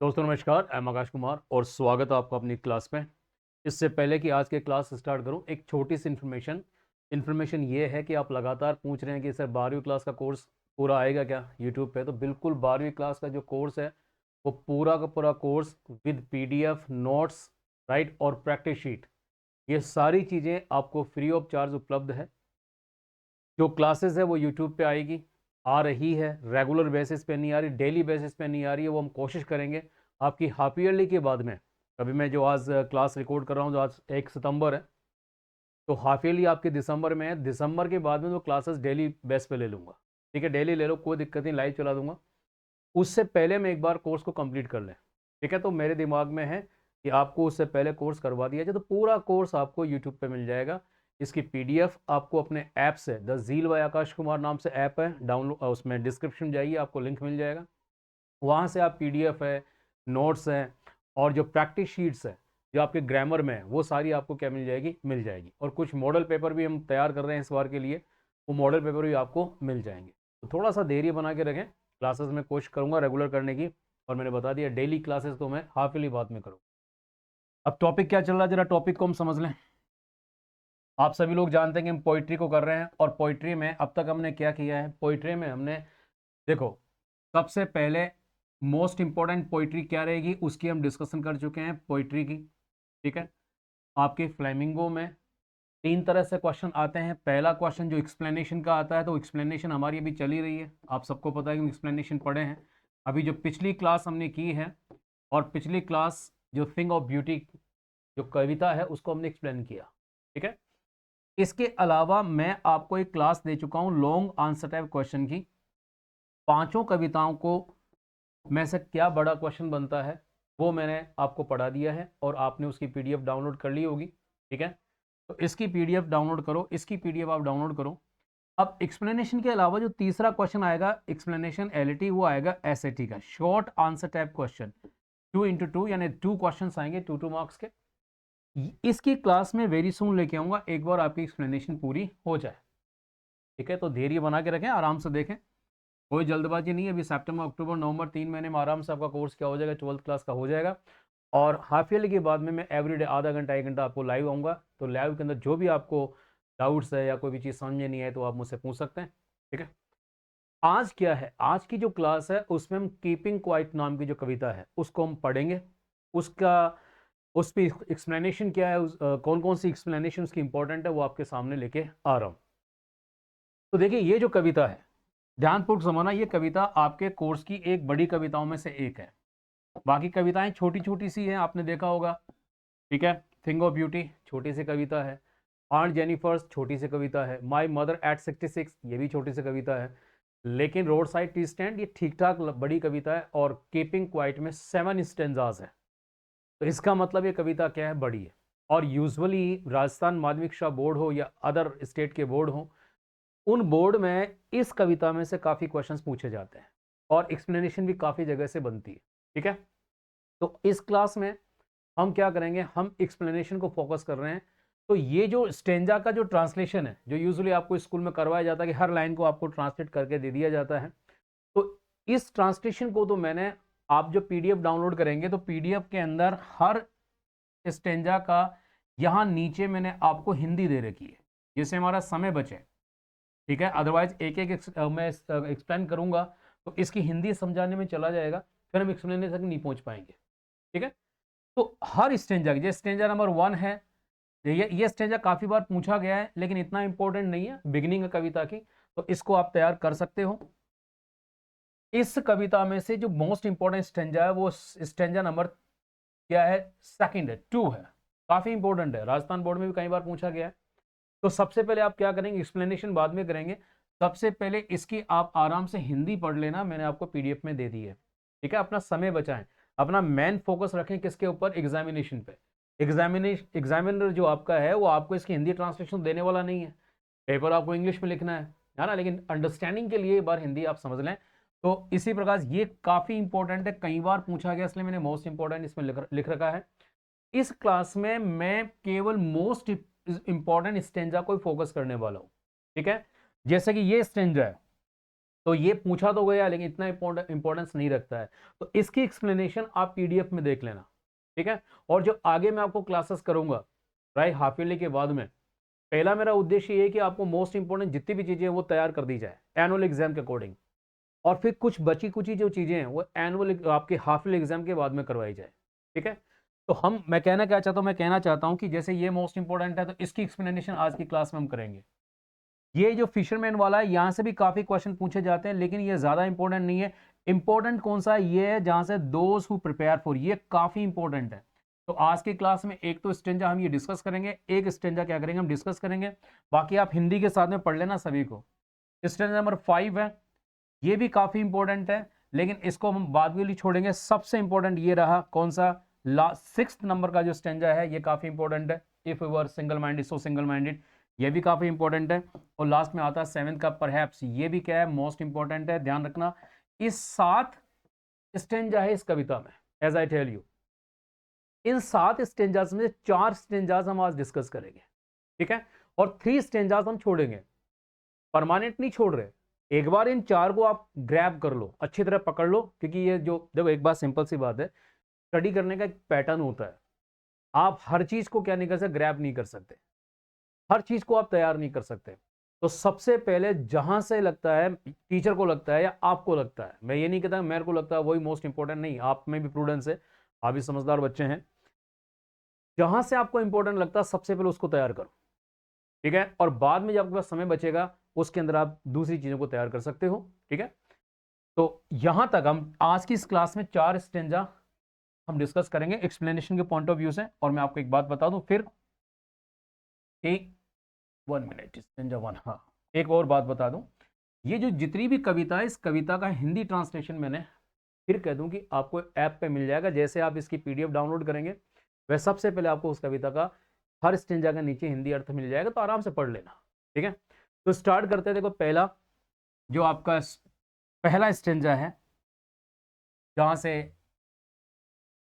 दोस्तों नमस्कार, मैं आकाश कुमार और स्वागत है आपका अपनी क्लास में। इससे पहले कि आज के क्लास स्टार्ट करूं, एक छोटी सी इन्फॉर्मेशन ये है कि आप लगातार पूछ रहे हैं कि सर 12वीं क्लास का कोर्स पूरा आएगा क्या यूट्यूब पे। तो बिल्कुल 12वीं क्लास का जो कोर्स है वो पूरा का पूरा course with PDF notes, right, और प्रैक्टिस शीट, ये सारी चीज़ें आपको फ्री ऑफ चार्ज उपलब्ध है। जो क्लासेस है वो यूट्यूब पे आएगी, आ रही है, रेगुलर बेसिस पे नहीं आ रही, डेली बेसिस पे नहीं आ रही है। वो हम कोशिश करेंगे आपकी हाफ ईयरली के बाद में, अभी मैं जो आज क्लास रिकॉर्ड कर रहा हूँ, जो आज 1 सितंबर है, तो हाफ ईयरली आपके दिसंबर में है। दिसंबर के बाद में तो क्लासेस डेली बेस पे ले लूँगा। ठीक है, डेली ले लो, कोई दिक्कत नहीं, लाइव चला दूंगा। उससे पहले मैं एक बार कोर्स को कंप्लीट कर लें। ठीक है, तो मेरे दिमाग में है कि आपको उससे पहले कोर्स करवा दिया जाए, तो पूरा कोर्स आपको यूट्यूब पे मिल जाएगा। इसकी पीडीएफ आपको अपने ऐप से, the zeal bye Akash Kumar नाम से ऐप है, डाउनलोड, उसमें डिस्क्रिप्शन जाइए, आपको लिंक मिल जाएगा। वहाँ से आप पीडीएफ है, नोट्स हैं, और जो प्रैक्टिस शीट्स है जो आपके ग्रामर में है, वो सारी आपको क्या मिल जाएगी। और कुछ मॉडल पेपर भी हम तैयार कर रहे हैं इस बार के लिए, वो मॉडल पेपर भी आपको मिल जाएंगे। तो थोड़ा सा धैर्य बना के रखें, क्लासेस में कोशिश करूँगा रेगुलर करने की। और मैंने बता दिया डेली क्लासेस तो मैं हाफ ईयरली बाद में करूँ। अब टॉपिक क्या चल रहा है, जरा टॉपिक को हम समझ लें। आप सभी लोग जानते हैं कि हम पोइट्री को कर रहे हैं, और पोइट्री में अब तक हमने क्या किया है, पोइट्री में हमने, देखो, सबसे पहले मोस्ट इंपॉर्टेंट पोइट्री क्या रहेगी उसकी हम डिस्कशन कर चुके हैं, पोइट्री की। ठीक है, आपके फ्लेमिंगो में 3 तरह से क्वेश्चन आते हैं। पहला क्वेश्चन जो एक्सप्लेनेशन का आता है, तो एक्सप्लेनेशन हमारी अभी चली रही है, आप सबको पता है कि एक्सप्लेनेशन पढ़े हैं। अभी जो पिछली क्लास हमने की है, और पिछली क्लास जो थिंग ऑफ ब्यूटी जो कविता है उसको हमने एक्सप्लेन किया। ठीक है, इसके अलावा मैं आपको एक क्लास दे चुका हूं लॉन्ग आंसर टाइप क्वेश्चन की। पांचों कविताओं को में से क्या बड़ा क्वेश्चन बनता है वो मैंने आपको पढ़ा दिया है, और आपने उसकी पीडीएफ डाउनलोड कर ली होगी। ठीक है, तो इसकी पीडीएफ डाउनलोड करो, इसकी पीडीएफ आप डाउनलोड करो। अब एक्सप्लेनेशन के अलावा जो तीसरा क्वेश्चन आएगा, एक्सप्लेनेशन एलईटी, वो आएगा एसएटी का short answer type question, 2x2, यानी 2 क्वेश्चन आएंगे 2 मार्क्स के। इसकी क्लास में वेरी सुन लेके आऊंगा, एक बार आपकी एक्सप्लेनेशन पूरी हो जाए। ठीक है, तो धैर्य बना के रखें, आराम से देखें, कोई जल्दबाजी नहीं है। अभी सितंबर, अक्टूबर, नवंबर 3 महीने में आराम से आपका कोर्स क्या हो जाएगा, 12th क्लास का हो जाएगा। और हाफ ईयरली के बाद में मैं एवरीडे आधा घंटा 1 घंटा आपको लाइव आऊँगा। तो लाइव के अंदर जो भी आपको डाउट्स है या कोई भी चीज़ समझ में नहीं आए तो आप मुझसे पूछ सकते हैं। ठीक है, आज क्या है, आज की जो क्लास है उसमें हम कीपिंग क्वाइट नाम की जो कविता है उसको हम पढ़ेंगे। उसका उस पर एक्सप्लेनेशन क्या है, कौन कौन सी एक्सप्लेनेशन उसकी इंपॉर्टेंट है, वो आपके सामने लेके आ रहा हूँ। तो देखिए, ये जो कविता है, ध्यानपूर्वक समझना, ये कविता आपके कोर्स की एक बड़ी कविताओं में से एक है। बाकी कविताएं छोटी छोटी सी हैं, आपने देखा होगा। ठीक है, थिंग ऑफ ब्यूटी छोटी सी कविता है, ऑन जेनिफर्स छोटी सी कविता है, माई मदर एट 66 ये भी छोटी सी कविता है, लेकिन रोड साइड टी स्टैंड ये ठीक ठाक बड़ी कविता है, और कीपिंग क्वाइट में 7 स्टेंजाज है। तो इसका मतलब ये कविता क्या है, बड़ी है। और यूजुअली राजस्थान माध्यमिक शिक्षा बोर्ड हो या अदर स्टेट के बोर्ड हो, उन बोर्ड में इस कविता में से काफ़ी क्वेश्चंस पूछे जाते हैं, और एक्सप्लेनेशन भी काफ़ी जगह से बनती है। ठीक है, तो इस क्लास में हम क्या करेंगे, हम एक्सप्लेनेशन को फोकस कर रहे हैं। तो ये जो स्टेंजा का जो ट्रांसलेशन है, जो यूजुअली आपको स्कूल में करवाया जाता है कि हर लाइन को आपको ट्रांसलेट करके दे दिया जाता है, तो इस ट्रांसलेशन को तो मैंने, आप जो पीडीएफ डाउनलोड करेंगे तो पीडीएफ के अंदर हर स्टेंजा का यहाँ नीचे मैंने आपको हिंदी दे रखी है, जिससे हमारा समय बचे। ठीक है, अदरवाइज एक एक मैं एक्सप्लेन करूंगा तो इसकी हिंदी समझाने में चला जाएगा, फिर हम एक्सप्लेनेशन तक नहीं पहुंच पाएंगे। ठीक है, तो हर स्टेंजा की, जैसे स्टेंजा नंबर 1 है, ये स्टेंजा काफी बार पूछा गया है लेकिन इतना इंपॉर्टेंट नहीं है, बिगिनिंग कविता की, तो इसको आप तैयार कर सकते हो। इस कविता में से जो मोस्ट इंपॉर्टेंट स्टेंजा है वो स्टेंजा नंबर क्या है, सेकंड है, 2 है, काफी इंपॉर्टेंट है, राजस्थान बोर्ड में भी कई बार पूछा गया है। तो सबसे पहले आप क्या करेंगे, एक्सप्लेनेशन बाद में करेंगे, सबसे पहले इसकी आप आराम से हिंदी पढ़ लेना, मैंने आपको पीडीएफ में दे दी है। ठीक है, अपना समय बचाएं, अपना मेन फोकस रखें किसके ऊपर, एग्जामिनेशन पे। एग्जामिनर जो आपका है वो आपको इसकी हिंदी ट्रांसलेशन देने वाला नहीं है, पेपर आपको इंग्लिश में लिखना है ना, लेकिन अंडरस्टैंडिंग के लिए एक बार हिंदी आप समझ लें। तो इसी प्रकार ये काफी इंपॉर्टेंट है, कई बार पूछा गया, इसलिए मैंने मोस्ट इंपॉर्टेंट इसमें लिख रखा है। इस क्लास में मैं केवल मोस्ट इंपॉर्टेंट स्टेंजा को फोकस करने वाला हूं। ठीक है, जैसे कि ये स्टेंजा है, तो ये पूछा तो गया लेकिन इतना इंपॉर्टेंस नहीं रखता है। तो इसकी एक्सप्लेनेशन आप पीडीएफ में देख लेना, ठीक है। और जो आगे मैं आपको क्लासेस करूंगा राइट हाफ ईयरली के बाद में, पहला मेरा उद्देश्य ये है कि आपको मोस्ट इंपॉर्टेंट जितनी भी चीजें हैं वो तैयार कर दी जाए एनुअल एग्जाम के अकॉर्डिंग, और फिर कुछ बची कुची जो चीजें हैं वो एनुअल आपके हाफ ईयरली एग्जाम के बाद में करवाई जाए, ठीक है। तो मैं कहना क्या चाहता हूं, मैं कहना चाहता हूं कि जैसे ये मोस्ट इंपॉर्टेंट है तो इसकी एक्सप्लेनेशन आज की क्लास में हम करेंगे। ये जो फिशरमैन वाला है यहां से भी काफी क्वेश्चन पूछे जाते हैं लेकिन ये ज्यादा इंपॉर्टेंट नहीं है। इंपॉर्टेंट कौन सा है, ये है जहां से दोज हु प्रिपेयर फॉर, ये काफी इंपॉर्टेंट है। तो आज की क्लास में एक तो स्टेंजा हम ये डिस्कस करेंगे, एक स्टेंजा क्या करेंगे हम डिस्कस करेंगे, बाकी आप हिंदी के साथ में पढ़ लेना सभी को। स्टेंजा नंबर 5 है, ये भी काफी इंपॉर्टेंट है लेकिन इसको हम बाद के लिए छोड़ेंगे। सबसे इंपॉर्टेंट ये रहा कौन सा, 6th नंबर का जो स्टेंजा है ये काफी इंपॉर्टेंट है, if you are single minded so single minded, ये भी काफी इंपॉर्टेंट है। और लास्ट में आता है 7th का परहैप्स, ये भी क्या है मोस्ट इंपॉर्टेंट है, ध्यान रखना। इस 7 स्टेंजा है इस कविता में, as I tell you, in 7 stanzas में 4 स्टेंजास हम आज डिस्कस करेंगे, ठीक है, और 3 स्टेंजास हम छोड़ेंगे, परमानेंट नहीं छोड़ रहे। एक बार इन 4 को आप ग्रैब कर लो, अच्छी तरह पकड़ लो, क्योंकि ये जो देखो एक बात सिंपल सी बात है, स्टडी करने का एक पैटर्न होता है। आप हर चीज को क्या नहीं कर सकते, ग्रैब नहीं कर सकते, हर चीज को आप तैयार नहीं कर सकते। तो सबसे पहले जहां से लगता है, टीचर को लगता है या आपको लगता है, मैं ये नहीं कहता मेरे को लगता है वही मोस्ट इंपॉर्टेंट, नहीं, आप में भी प्रूडेंस है, आप भी समझदार बच्चे हैं, जहां से आपको इंपॉर्टेंट लगता है सबसे पहले उसको तैयार करो, ठीक है। और बाद में जब आपके पास समय बचेगा उसके अंदर आप दूसरी चीजों को तैयार कर सकते हो, ठीक है। तो यहां तक हम आज की इस क्लास में 4 स्टेंजा हम डिस्कस करेंगे एक्सप्लेनेशन के पॉइंट ऑफ व्यू से। और मैं आपको एक बात बता दूं फिर, एक 1 मिनट स्टेंजा 1, हाँ एक और बात बता दूं, ये जो जितनी भी कविता है इस कविता का हिंदी ट्रांसलेशन मैंने फिर कह दूं कि आपको ऐप पे मिल जाएगा। जैसे आप इसकी पीडीएफ डाउनलोड करेंगे वह सबसे पहले आपको उस कविता का हर स्टेंजा के नीचे हिंदी अर्थ मिल जाएगा, तो आराम से पढ़ लेना, ठीक है। तो स्टार्ट करते हैं। देखो पहला जो आपका पहला स्टेंजा है जहां से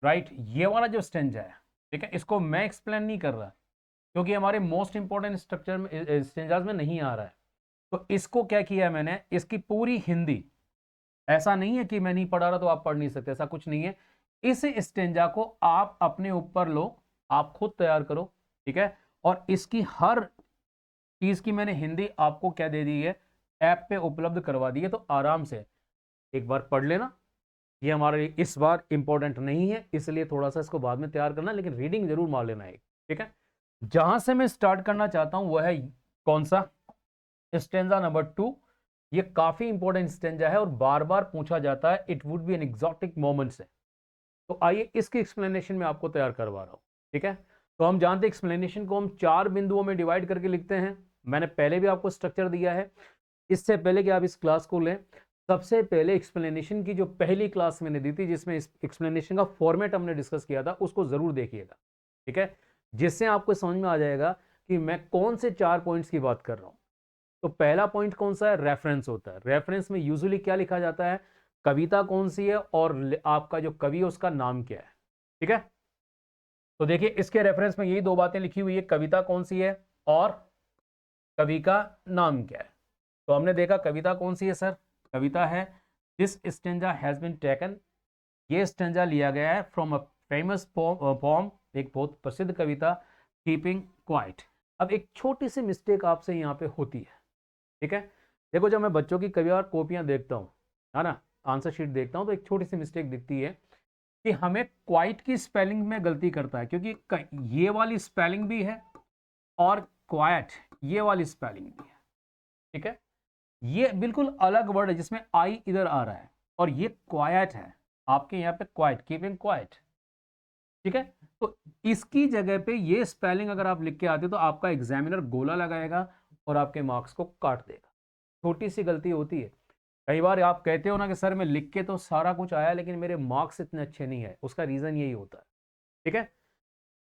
राइट ये वाला जो स्टेंजा है, ठीक है, इसको मैं एक्सप्लेन नहीं कर रहा क्योंकि हमारे मोस्ट इंपॉर्टेंट स्ट्रक्चर में स्टेंजाज में नहीं आ रहा है। तो इसको क्या किया है मैंने, इसकी पूरी हिंदी, ऐसा नहीं है कि मैं नहीं पढ़ा रहा तो आप पढ़ नहीं सकते, ऐसा कुछ नहीं है। इस स्टेंजा को आप अपने ऊपर लो, आप खुद तैयार करो, ठीक है। और इसकी हर चीज की मैंने हिंदी आपको क्या दे दी है, ऐप पे उपलब्ध करवा दी है, तो आराम से एक बार पढ़ लेना। ये हमारे लिए इस बार इंपॉर्टेंट नहीं है इसलिए थोड़ा सा इसको बाद में तैयार करना, लेकिन रीडिंग जरूर मार लेना है, ठीक है। जहां से मैं स्टार्ट करना चाहता हूं वह है कौन सा, स्टेंजा नंबर 2। ये काफी इंपॉर्टेंट स्टेंजा है और बार बार पूछा जाता है, it would be an exotic moment से। तो आइए इसकी एक्सप्लेनेशन में आपको तैयार करवा रहा हूं, ठीक है। तो हम जानते हैं एक्सप्लेनेशन को हम 4 बिंदुओं में डिवाइड करके लिखते हैं। मैंने पहले भी आपको स्ट्रक्चर दिया है, इससे पहले कि आप इस क्लास को लें, सबसे पहले एक्सप्लेनेशन की जो पहली क्लास मैंने दी थी जिसमें एक्सप्लेनेशन का फॉर्मेट हमने डिस्कस किया था उसको जरूर देखिएगा, ठीक है, जिससे आपको समझ में आ जाएगा कि मैं कौन से 4 पॉइंट्स की बात कर रहा हूं। तो पहला पॉइंट कौन सा है, रेफरेंस होता है। रेफरेंस में यूजुअली क्या लिखा जाता है, कविता कौन सी है और आपका जो कवि है उसका नाम क्या है, ठीक है। तो देखिए इसके रेफरेंस में यही 2 बातें लिखी हुई है, कविता कौन सी है और कवि का नाम क्या है। तो हमने देखा कविता कौन सी है सर, कविता है this stanza has been taken, ये स्टेंजा लिया गया है फ्रॉम अ फेमस पोम, एक बहुत प्रसिद्ध कविता, कीपिंग क्वाइट। अब एक छोटी सी मिस्टेक आपसे यहाँ पे होती है, ठीक है। देखो जब मैं बच्चों की कई बार कॉपियां देखता हूँ, है ना, आंसर शीट देखता हूँ, तो एक छोटी सी मिस्टेक दिखती है कि हमें क्वाइट की स्पेलिंग में गलती करता है, क्योंकि ये वाली स्पेलिंग भी है और क्वाइट ये वाली स्पेलिंग भी है, ठीक है। ये बिल्कुल अलग वर्ड है जिसमें आई इधर आ रहा है और ये क्वाइट है, आपके यहाँ पे क्वाइट, कीपिंग क्वाइट, ठीक है। तो इसकी जगह पे ये स्पेलिंग अगर आप लिख के आते तो आपका एग्जामिनर गोला लगाएगा और आपके मार्क्स को काट देगा। छोटी सी गलती होती है। कई बार आप कहते हो ना कि सर मैं लिख के तो सारा कुछ आया लेकिन मेरे मार्क्स इतने अच्छे नहीं है, उसका रीजन यही होता है, ठीक है।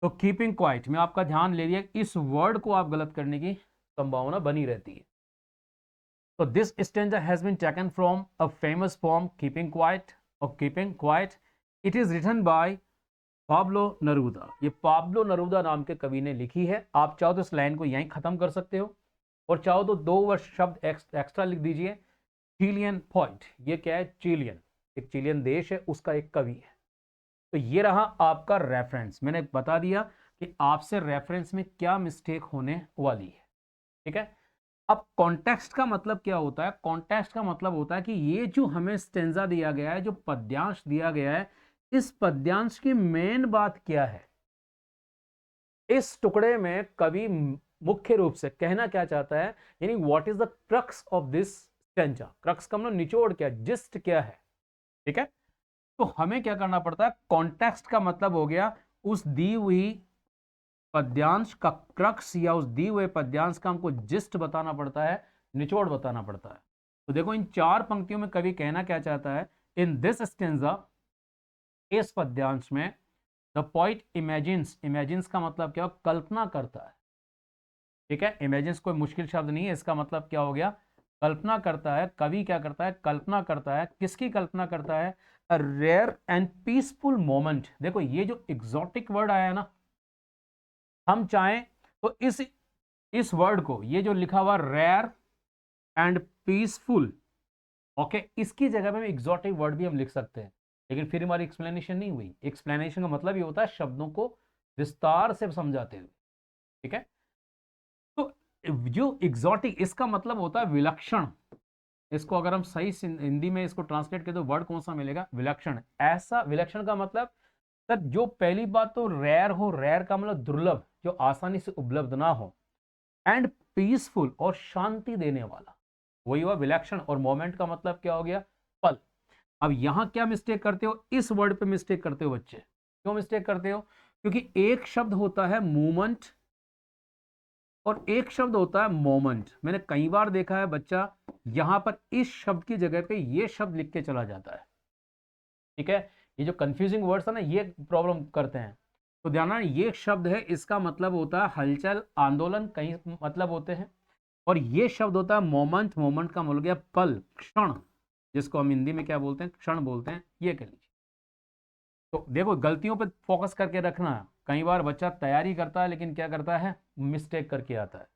तो कीपिंग क्वाइट में आपका ध्यान ले लिया, इस वर्ड को आप गलत करने की संभावना बनी रहती है। तो this stanza has been taken from a famous poem keeping quiet, और keeping quiet it is written by Pablo Neruda. ये पाब्लो नरूदा नाम के कवि ने लिखी है। आप चाहो तो इस लाइन को यहीं खत्म कर सकते हो और चाहो तो 2 वर्ष शब्द एक्स्ट्रा लिख दीजिए, चिलियन पोएट, ये क्या है, चिलियन, एक चिलियन देश है, उसका एक कवि है। तो ये रहा आपका रेफरेंस। मैंने बता दिया कि आपसे रेफरेंस में क्या मिस्टेक होने वाली है, ठीक है। अब कॉन्टेक्स्ट का मतलब क्या होता है? कॉन्टेक्स्ट का मतलब होता है कि ये जो हमें स्टेंजा दिया गया है, जो पद्यांश दिया गया है, इस पद्यांश की मेन बात क्या है, इस टुकड़े में कवि मुख्य रूप से कहना क्या चाहता है, यानी what is the crux of this stanza. Crux का मतलब निचोड़ क्या, जिस्ट क्या है, ठीक है। तो हमें क्या करना पड़ता है, कॉन्टेक्स्ट का मतलब हो गया उस दी हुई पद्यांश का क्रक्स या उस दी हुए पद्यांश का हमको जिस्ट बताना पड़ता है, निचोड़ बताना पड़ता है। तो देखो इन 4 पंक्तियों में कवि कहना क्या चाहता है, इन दिस स्टेंजा, इस पद्यांश में, द पोइट इमेजिन्स, इमेजिन्स का मतलब क्या, कल्पना करता है, ठीक है। इमेजिन्स कोई मुश्किल शब्द नहीं है, इसका मतलब क्या हो गया, कल्पना करता है। कवि क्या करता है, कल्पना करता है। किसकी कल्पना करता है, a rare and peaceful moment. देखो ये जो एग्जॉटिक वर्ड आया है ना, हम चाहें तो इस वर्ड को, ये जो लिखा हुआ रेयर एंड पीसफुल, ओके, इसकी जगह में एग्जॉटिक वर्ड भी हम लिख सकते हैं, लेकिन फिर हमारी एक्सप्लेनेशन नहीं हुई। एक्सप्लेनेशन का मतलब ये होता है शब्दों को विस्तार से समझाते हुए, ठीक है। तो जो एग्जॉटिक, इसका मतलब होता है विलक्षण। इसको अगर हम सही हिंदी में इसको ट्रांसलेट करें तो वर्ड कौन सा मिलेगा, विलक्षण। ऐसा विलक्षण का मतलब सर, जो पहली बात तो रेयर हो, रेयर का मतलब दुर्लभ, जो आसानी से उपलब्ध ना हो, एंड पीसफुल, और शांति देने वाला, वही हुआ विलक्षण। और मोमेंट का मतलब क्या हो गया, पल। अब यहां क्या मिस्टेक करते हो, इस वर्ड पे मिस्टेक करते हो बच्चे। क्यों मिस्टेक करते हो, क्योंकि एक शब्द होता है मूवमेंट और एक शब्द होता है मोमेंट। मैंने कई बार देखा है बच्चा यहां पर इस शब्द की जगह पे ये शब्द लिख के चला जाता है, ठीक है। ये जो कंफ्यूजिंग वर्ड्स है ना, ये प्रॉब्लम करते हैं। तो ध्यान, ये शब्द है, इसका मतलब होता है हलचल, आंदोलन, कई मतलब होते हैं। और ये शब्द होता है मोमेंट, मोमेंट का मतलब गया पल, क्षण, जिसको हम हिंदी में क्या बोलते हैं, क्षण बोलते हैं, ये कह लीजिए। तो देखो गलतियों पे फोकस करके रखना। कई बार बच्चा तैयारी करता है लेकिन क्या करता है, मिस्टेक करके आता है।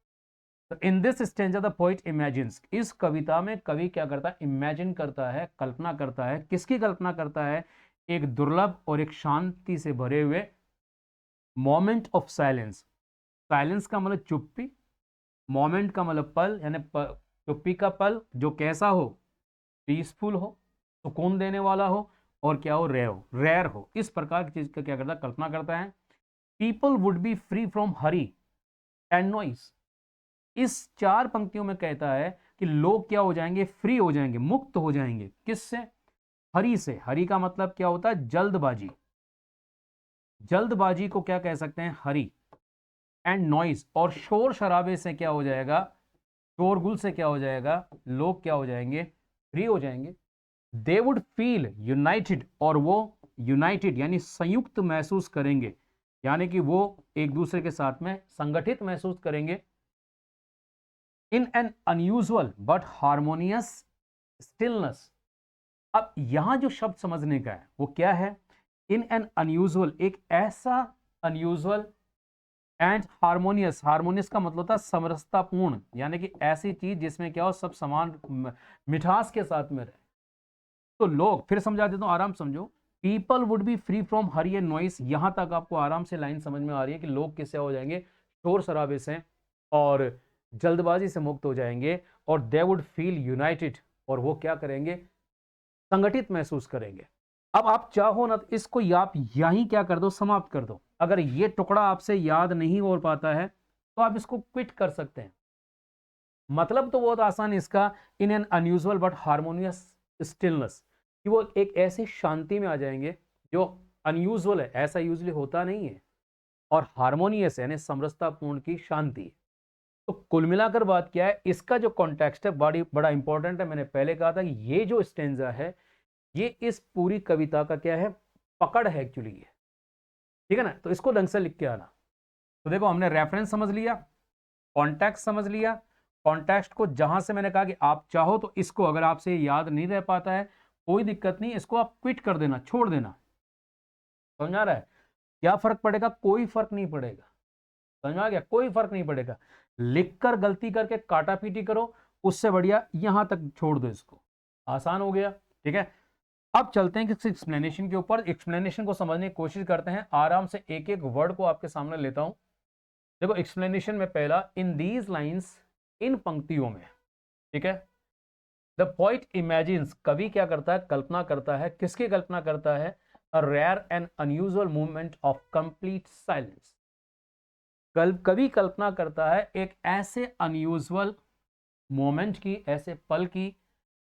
तो in this stanza the poet imagines, इस कविता में कवि क्या करता है, इमेजिन करता है, कल्पना करता है। किसकी कल्पना करता है, एक दुर्लभ और एक शांति से भरे हुए मोमेंट ऑफ साइलेंस। साइलेंस का मतलब चुप्पी, मोमेंट का मतलब पल, यानी चुप्पी का पल जो कैसा हो, पीसफुल हो, सुकून देने वाला हो, और क्या हो, रेयर हो। इस प्रकार की चीज का क्या करता है, कल्पना करता है। People would be free from Hari and noise, इस 4 पंक्तियों में कहता है कि लोग क्या हो जाएंगे, फ्री हो जाएंगे, मुक्त हो जाएंगे। किससे, हरी से। हरी का मतलब क्या होता है, जल्दबाजी। जल्दबाजी को क्या कह सकते हैं, हरी। एंड नॉइस, और शोर शराबे से क्या हो जाएगा, शोरगुल से क्या हो जाएगा, लोग क्या हो जाएंगे, फ्री हो जाएंगे। दे वुड फील यूनाइटेड, और वो यूनाइटेड यानी संयुक्त महसूस करेंगे, यानी कि वो एक दूसरे के साथ में संगठित महसूस करेंगे। In an unusual but harmonious stillness. अब यहां जो शब्द समझने का है वो क्या है, इन एन अनयूजुअल, एक ऐसा अनयूजुअल, एंड हार्मोनियस, हार्मोनियस का मतलब होता है समरसतापूर्ण, यानी कि ऐसी चीज जिसमें क्या हो, सब समान मिठास के साथ में रहे। तो लोग, फिर समझा देता हूं, आराम समझो। People would be free from Hari and noise, यहां तक आपको आराम से लाइन समझ में आ रही है कि लोग किससे हो जाएंगे, शोर शराबे से और जल्दबाजी से मुक्त हो जाएंगे। और दे वुड फील यूनाइटेड, और वो क्या करेंगे, संगठित महसूस करेंगे। अब आप चाहो ना तो इसको आप यहीं क्या कर दो, समाप्त कर दो। अगर ये टुकड़ा आपसे याद नहीं हो पाता है तो आप इसको क्विट कर सकते हैं। मतलब तो बहुत आसान है इसका, in an unusual but harmonious stillness, कि वो एक ऐसी शांति में आ जाएंगे जो अनयूजुअल है, ऐसा यूजली होता नहीं है, और हार्मोनियस यानी समरसतापूर्ण की शांति। तो कुल मिलाकर बात क्या है, इसका जो कॉन्टेक्स्ट है बड़ा इंपॉर्टेंट है। मैंने पहले कहा था कि ये जो स्टेंजा है ये इस पूरी कविता का क्या है, पकड़ है एक्चुअली ये, ठीक है ना। तो इसको ढंग से लिख के आना। तो देखो हमने रेफरेंस समझ लिया, कॉन्टेक्स्ट समझ लिया। कॉन्टेक्स्ट को जहां से मैंने कहा कि आप चाहो तो इसको, अगर आपसे याद नहीं रह पाता है कोई दिक्कत नहीं, इसको आप क्विट कर देना, छोड़ देना। समझ आ रहा है, क्या फर्क पड़ेगा, कोई फर्क नहीं पड़ेगा। समझ आ गया, कोई फर्क नहीं पड़ेगा। लिखकर गलती करके काटा पीटी करो, उससे बढ़िया यहां तक छोड़ दो इसको। आसान हो गया, ठीक है। अब चलते हैं किसी एक्सप्लेनेशन के ऊपर, एक्सप्लेनेशन को समझने की कोशिश करते हैं, आराम से एक एक वर्ड को आपके सामने लेता हूं। देखो एक्सप्लेनेशन में पहला, इन दीज लाइंस, इन पंक्तियों में, ठीक है। द पोइट इमेजिन्स, कवि क्या करता है, कल्पना करता है, किसकी कल्पना करता है, a rare and unusual movement of complete silence. कवि कल्पना करता है एक ऐसे अनयूजुअल मोमेंट की, ऐसे पल की,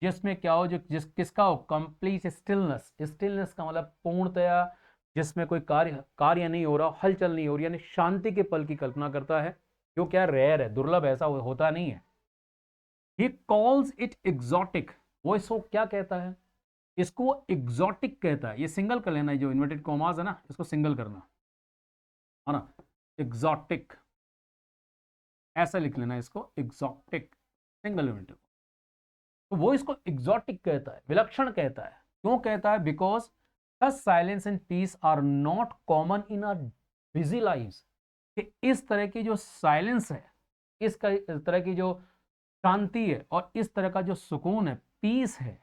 जिसमें क्या हो, जो किसका हो, कंप्लीट स्टिलनेस। स्टिलनेस का मतलब पूर्णतया, जिसमें कोई कार्य नहीं हो रहा, हलचल नहीं हो रही, यानी शांति के पल की कल्पना करता है, जो क्या रेयर है, दुर्लभ, ऐसा होता नहीं है। ही कॉल्स इट एग्जॉटिक, वो इसको क्या कहता है, इसको एग्जॉटिक कहता है। ये सिंगल कर लेना है, जो इन्वर्टेड कॉमास है ना, इसको सिंगल करना है ना, एग्जॉटिक, ऐसा लिख लेना इसको, एग्जॉटिक, सिंगल इन्वर्टेड। तो वो इसको एग्जॉटिक कहता है, विलक्षण कहता है। क्यों कहता है, because silence and peace are not common in our busy lives. कि इस तरह की जो साइलेंस है, इस तरह की जो शांति है और इस तरह का जो सुकून है, पीस है,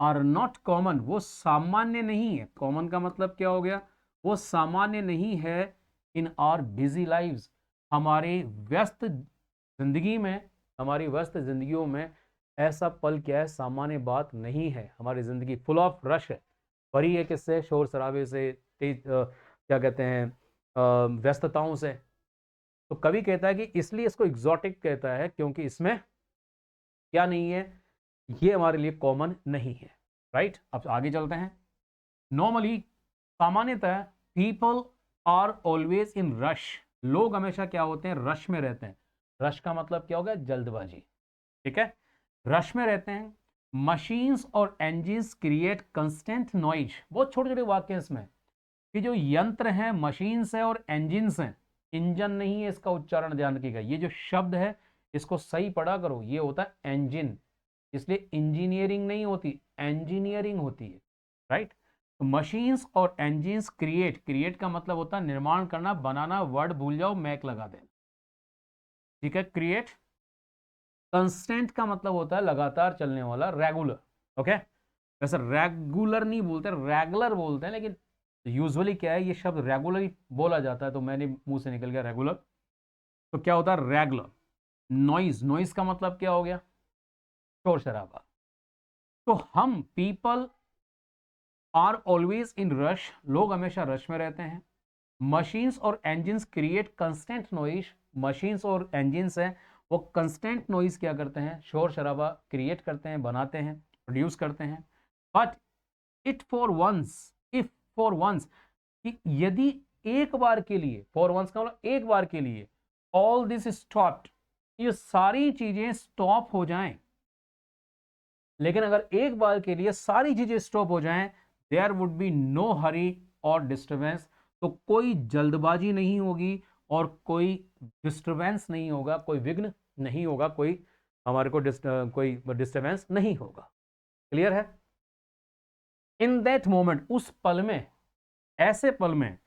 आर नॉट कॉमन, वो सामान्य नहीं है। कॉमन का मतलब क्या हो गया, वो सामान्य नहीं है इन आवर बिजी लाइव्स, हमारी व्यस्त जिंदगी में, हमारी व्यस्त जिंदगियों में ऐसा पल क्या है, सामान्य बात नहीं है। हमारी जिंदगी फुल ऑफ रश है, भरी है किससे, शोर शराबे से, तेज क्या कहते हैं, व्यस्तताओं से। तो कवि कहता है कि इसलिए इसको एग्जॉटिक कहता है, क्योंकि इसमें क्या नहीं है, ये हमारे लिए कॉमन नहीं है, राइट। अब आगे चलते हैं। नॉर्मली, सामान्यतः, people are always in rush, लोग हमेशा क्या होते हैं, रश में रहते हैं। रश का मतलब क्या होगा, जल्दबाजी, ठीक है, रश में रहते हैं। मशीन्स और इंजन्स क्रिएट कंस्टेंट नॉइज, बहुत छोटे छोटे वाक्य हैं इसमें, कि जो यंत्र हैं, मशीन्स है और इंजन्स हैं, इंजन नहीं है, इसका उच्चारण ध्यान रखिएगा, ये जो शब्द है इसको सही पढ़ा करो, ये होता है इंजन, इसलिए इंजीनियरिंग नहीं होती, इंजीनियरिंग होती है, राइट। तो मशीन्स और इंजन्स क्रिएट, क्रिएट का मतलब होता है निर्माण करना, बनाना, वर्ड भूल जाओ, मैक लगा देना, ठीक है, क्रिएट। कंस्टेंट का मतलब होता है लगातार चलने वाला, रेगुलर, ओके। वैसे रेगुलर नहीं बोलते, रेगुलर बोलते हैं, लेकिन यूजुअली क्या है, ये शब्द रेगुलर बोला जाता है, तो मैंने मुंह से निकल गया रेगुलर। तो क्या होता है, रेगुलर। नॉइज, नॉइज का मतलब क्या हो गया, शोर शराबा। तो हम, people are always in rush, लोग हमेशा रश में रहते हैं। मशीन्स और engines create constant noise, machines और इंजन्स हैं, वो कंस्टेंट नॉइज क्या करते हैं, शोर शराबा क्रिएट करते हैं, बनाते हैं, प्रोड्यूस करते हैं। But it for once, if for once, कि यदि एक बार के लिए, फॉर वंस का मतलब एक बार के लिए, ऑल दिस स्टॉप्ड, ये सारी चीजें स्टॉप हो जाएं, लेकिन अगर एक बार के लिए सारी चीजें स्टॉप हो जाएं, there would be no hurry और डिस्टर्बेंस, तो कोई जल्दबाजी नहीं होगी और कोई डिस्टर्बेंस नहीं होगा, कोई विघ्न नहीं होगा, कोई हमारे को कोई डिस्टर्बेंस नहीं होगा। क्लियर है। इन दैट मोमेंट, उस पल में, ऐसे पल में,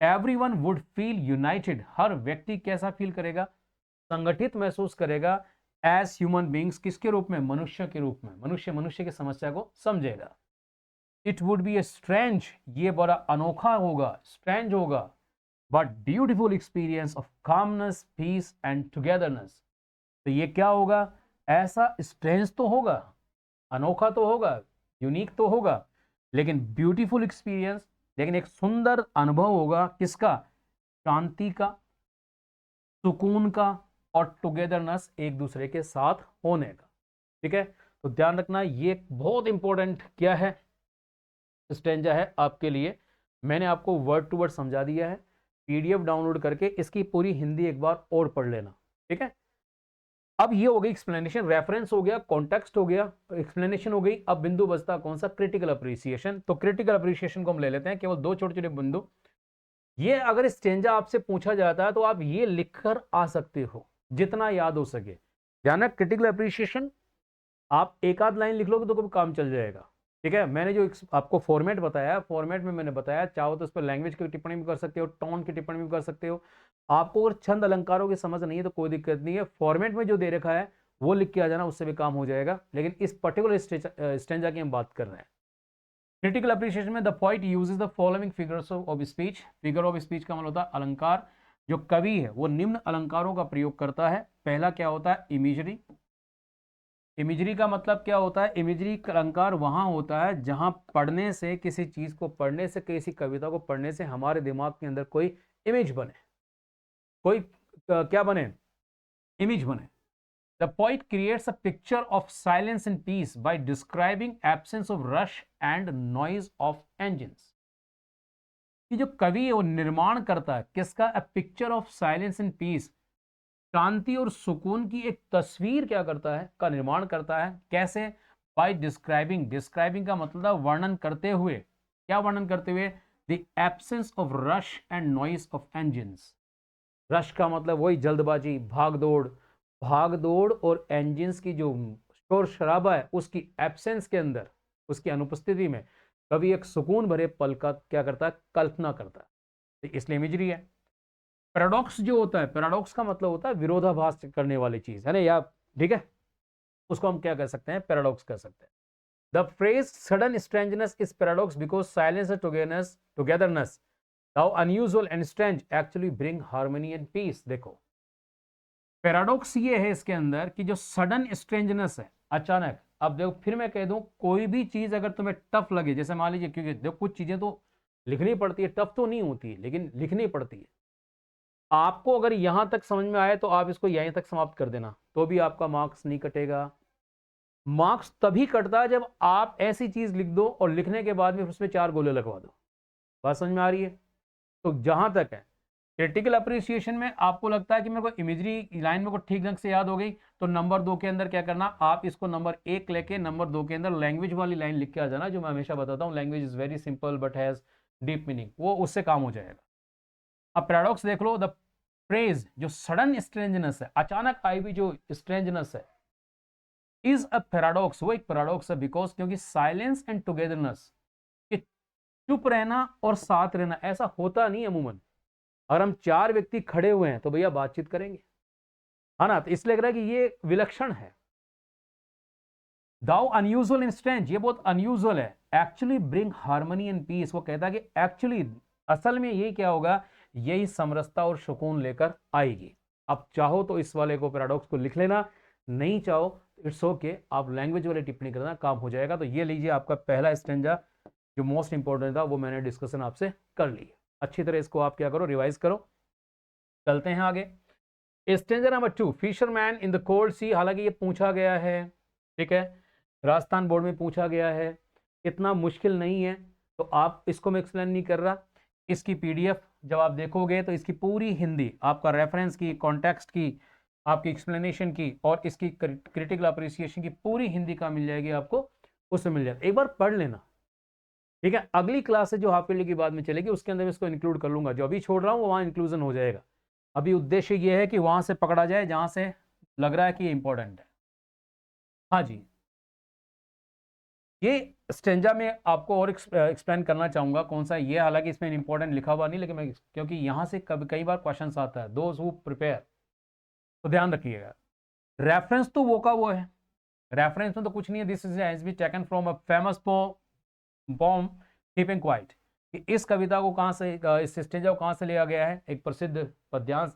एवरीवन वुड फील यूनाइटेड, हर व्यक्ति कैसा फील करेगा, संगठित महसूस करेगा, एज ह्यूमन बींग्स, किसके रूप में, मनुष्य के रूप में, मनुष्य मनुष्य की समस्या को समझेगा। It would be a strange, ये बड़ा अनोखा होगा, स्ट्रेंज होगा, but beautiful experience of calmness, peace and togetherness. तो ये क्या होगा, ऐसा स्ट्रेंज तो होगा, अनोखा तो होगा, यूनिक तो होगा, लेकिन ब्यूटीफुल एक्सपीरियंस, लेकिन एक सुंदर अनुभव होगा, किसका, शांति का, सुकून का, और टुगेदरनेस, एक दूसरे के साथ होने का, ठीक है। तो ध्यान रखना, ये बहुत इंपॉर्टेंट क्या है, स्टेंजा है आपके लिए। मैंने आपको वर्ड टू वर्ड समझा दिया है, पीडीएफ डाउनलोड करके इसकी पूरी हिंदी एक बार और पढ़ लेना, ठीक है। अब ये हो गई एक्सप्लेनेशन, रेफरेंस हो गया, कॉन्टेक्स्ट हो गया, एक्सप्लेनेशन हो गई। अब बिंदु बचता कौन सा, क्रिटिकल अप्रिसिएशन। तो क्रिटिकल अप्रिसिएशन को हम ले लेते हैं, केवल दो छोटे छोटे बिंदु। ये अगर स्टेंजा आपसे पूछा जाता है तो आप ये लिखकर आ सकते हो, जितना याद हो सके। ध्यान रख, क्रिटिकल अप्रिसिएशन आप एक आध लाइन लिख लोगे तो काम चल जाएगा, ठीक है। मैंने जो आपको फॉर्मेट बताया, फॉर्मेट में मैंने बताया, चाहो तो उस पर लैंग्वेज की टिप्पणी भी कर सकते हो, टोन की टिप्पणी भी कर सकते हो। आपको अगर छंद अलंकारों की समझ नहीं है तो कोई दिक्कत नहीं है, फॉर्मेट में जो दे रखा है वो लिख के आ जाना, उससे भी काम हो जाएगा, लेकिन इस पर्टिकुलर स्टेंजा की हम बात कर रहे हैं। क्रिटिकल अप्रिसिएशन में the poet uses the following figures of speech. Figure of speech का मतलब होता है अलंकार। जो कवि है वो निम्न अलंकारों का प्रयोग करता है। पहला क्या होता है? इमेजरी। इमेजरी का मतलब क्या होता है? इमेजरी अलंकार वहां होता है जहां पढ़ने से, किसी चीज को पढ़ने से, किसी कविता को पढ़ने से हमारे दिमाग के अंदर कोई इमेज बने, कोई क्या बने? इमेज बने। The poet creates a picture of silence and peace by describing absence of rush and noise of engines. कि जो कवि है वो निर्माण करता है किसका? A picture of silence and peace, शांति और सुकून की एक तस्वीर क्या करता है? का निर्माण करता है। कैसे? By describing, describing का मतलब वर्णन करते हुए। क्या वर्णन करते हुए? The absence of rush and noise of engines. Rush का मतलब वही जल्दबाजी, भागदौड़, भागदौड़ और इंजन्स की जो शोर शराबा है उसकी एब्सेंस के अंदर, उसकी अनुपस्थिति में कभी एक सुकून भरे पल का क्या करता है? कल्पना करता है। तो इसलिए इमेजरी है। पैराडॉक्स जो होता है, पैराडॉक्स का मतलब होता है विरोधाभास करने वाली चीज है ना, या ठीक है, उसको हम क्या कह सकते हैं? पैराडॉक्स कह सकते हैं। The phrase sudden strangeness is paradox because silence and togetherness how unusual and strange actually bring harmony and peace. देखो पैराडॉक्स ये है इसके अंदर कि जो सडन स्ट्रेंजनेस है, अचानक। अब देखो फिर मैं कह दूं, कोई भी चीज अगर तुम्हें टफ लगे, जैसे मान लीजिए, क्योंकि देखो कुछ चीजें तो लिखनी पड़ती है, टफ तो नहीं होती है लेकिन लिखनी पड़ती है। आपको अगर यहां तक समझ में आए तो आप इसको यहीं तक समाप्त कर देना, तो भी आपका मार्क्स नहीं कटेगा। मार्क्स तभी कटता है जब आप ऐसी चीज लिख दो और लिखने के बाद में उसमें 4 गोले लगवा दो। बात समझ में आ रही है? तो जहां तक है क्रिटिकल अप्रिसिएशन में आपको लगता है कि मेरे को इमेजरी लाइन मेरे को ठीक ढंग से याद हो गई, तो नंबर 2 के अंदर क्या करना, आप इसको नंबर 1 लेके नंबर 2 के अंदर लैंग्वेज वाली लाइन लिख के आ जाना, जो मैं हमेशा बताता हूँ, language is very simple but has deep meaning, वो उससे काम हो जाएगा। अब पैराडॉक्स देख लो, द फ्रेज जो सडन स्ट्रेंजनेस है, अचानक आई हुई जो स्ट्रेंजनेस है, इज अ पैराडॉक्स, वो एक पैराडॉक्स है बिकॉज, क्योंकि साइलेंस एंड टुगेदरनेस, चुप रहना और साथ रहना ऐसा होता नहीं अमूमन। अगर हम 4 व्यक्ति खड़े हुए हैं तो भैया बातचीत करेंगे, है ना, तो इसलिए लग रहा है कि ये विलक्षण है। दाउ अनयूजुअल इन स्ट्रेंज, ये बहुत अनयूजुअल है। Actually bring harmony and peace, वो कहता है कि एक्चुअली, असल में ये क्या होगा, यही समरसता और सुकून लेकर आएगी। अब चाहो तो इस वाले को, पैराडॉक्स को लिख लेना, नहीं चाहो इट्स ओके, आप लैंग्वेज वाली टिप्पणी करना, काम हो जाएगा। तो ये लीजिए आपका पहला स्टेंजा जो मोस्ट इंपॉर्टेंट था वो मैंने डिस्कशन आपसे कर ली। अच्छी तरह इसको आप क्या करो, रिवाइज करो। चलते हैं आगे। Stanza number 2, fisherman in the cold sea. हालांकि ये पूछा गया है, ठीक है, राजस्थान बोर्ड में पूछा गया है, इतना मुश्किल नहीं है, तो आप इसको मैं एक्सप्लेन नहीं कर रहा। इसकी पीडीएफ जब आप देखोगे तो इसकी पूरी हिंदी आपका रेफरेंस की, कॉन्टेक्स्ट की, आपकी एक्सप्लेनेशन की और इसकी क्रिटिकल अप्रिसिएशन की पूरी हिंदी का मिल जाएगी आपको, उससे मिल जाएगा, एक बार पढ़ लेना, ठीक है। अगली क्लास से जो हाफ ईयरली की बाद में चलेगी उसके अंदर इसको इंक्लूड कर लूंगा, जो अभी छोड़ रहा हूँ वहां इंक्लूजन हो जाएगा। अभी उद्देश्य ये है कि वहां से पकड़ा जाए जहां से लग रहा है कि ये इंपॉर्टेंट है। हाँ जी, ये स्टेंजा में आपको और एक्सप्लेन करना चाहूंगा कौन सा ये, हालांकि इसमें इंपॉर्टेंट लिखा हुआ नहीं, लेकिन मैं, क्योंकि यहां से कई बार क्वेश्चन आता है, दोज हु प्रिपेयर, तो ध्यान रखिएगा। रेफरेंस तो वो का वो है, रेफरेंस में तो कुछ नहीं है, this is has been taken from a famous poem keeping quiet. इस कविता को कहां से, इस स्टेंजा को कहां से लिया गया है? एक प्रसिद्ध पद्यांश,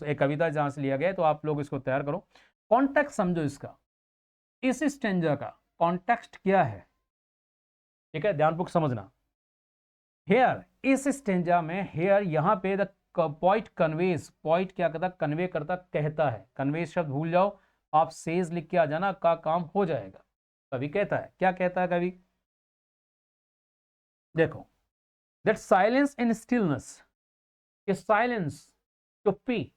एक कविता जहां से लिया गया है, तो आप लोग इसको तैयार करो। कॉन्टेक्स्ट समझो इसका, इस स्टेंजा का कॉन्टेक्स्ट क्या है, ठीक है, ध्यानपूर्वक समझना। हेयर, इस स्टेंजा में हेयर, यहां पे द पॉइंट कन्वेज, पॉइंट क्या करता, कन्वे करता, कहता है, कन्वेज शब्द भूल जाओ, आप सेज लिख के आ जाना, का काम हो जाएगा। कवि कहता है, क्या कहता है कवि, देखो, that silence in stillness, silence, चुप्पी,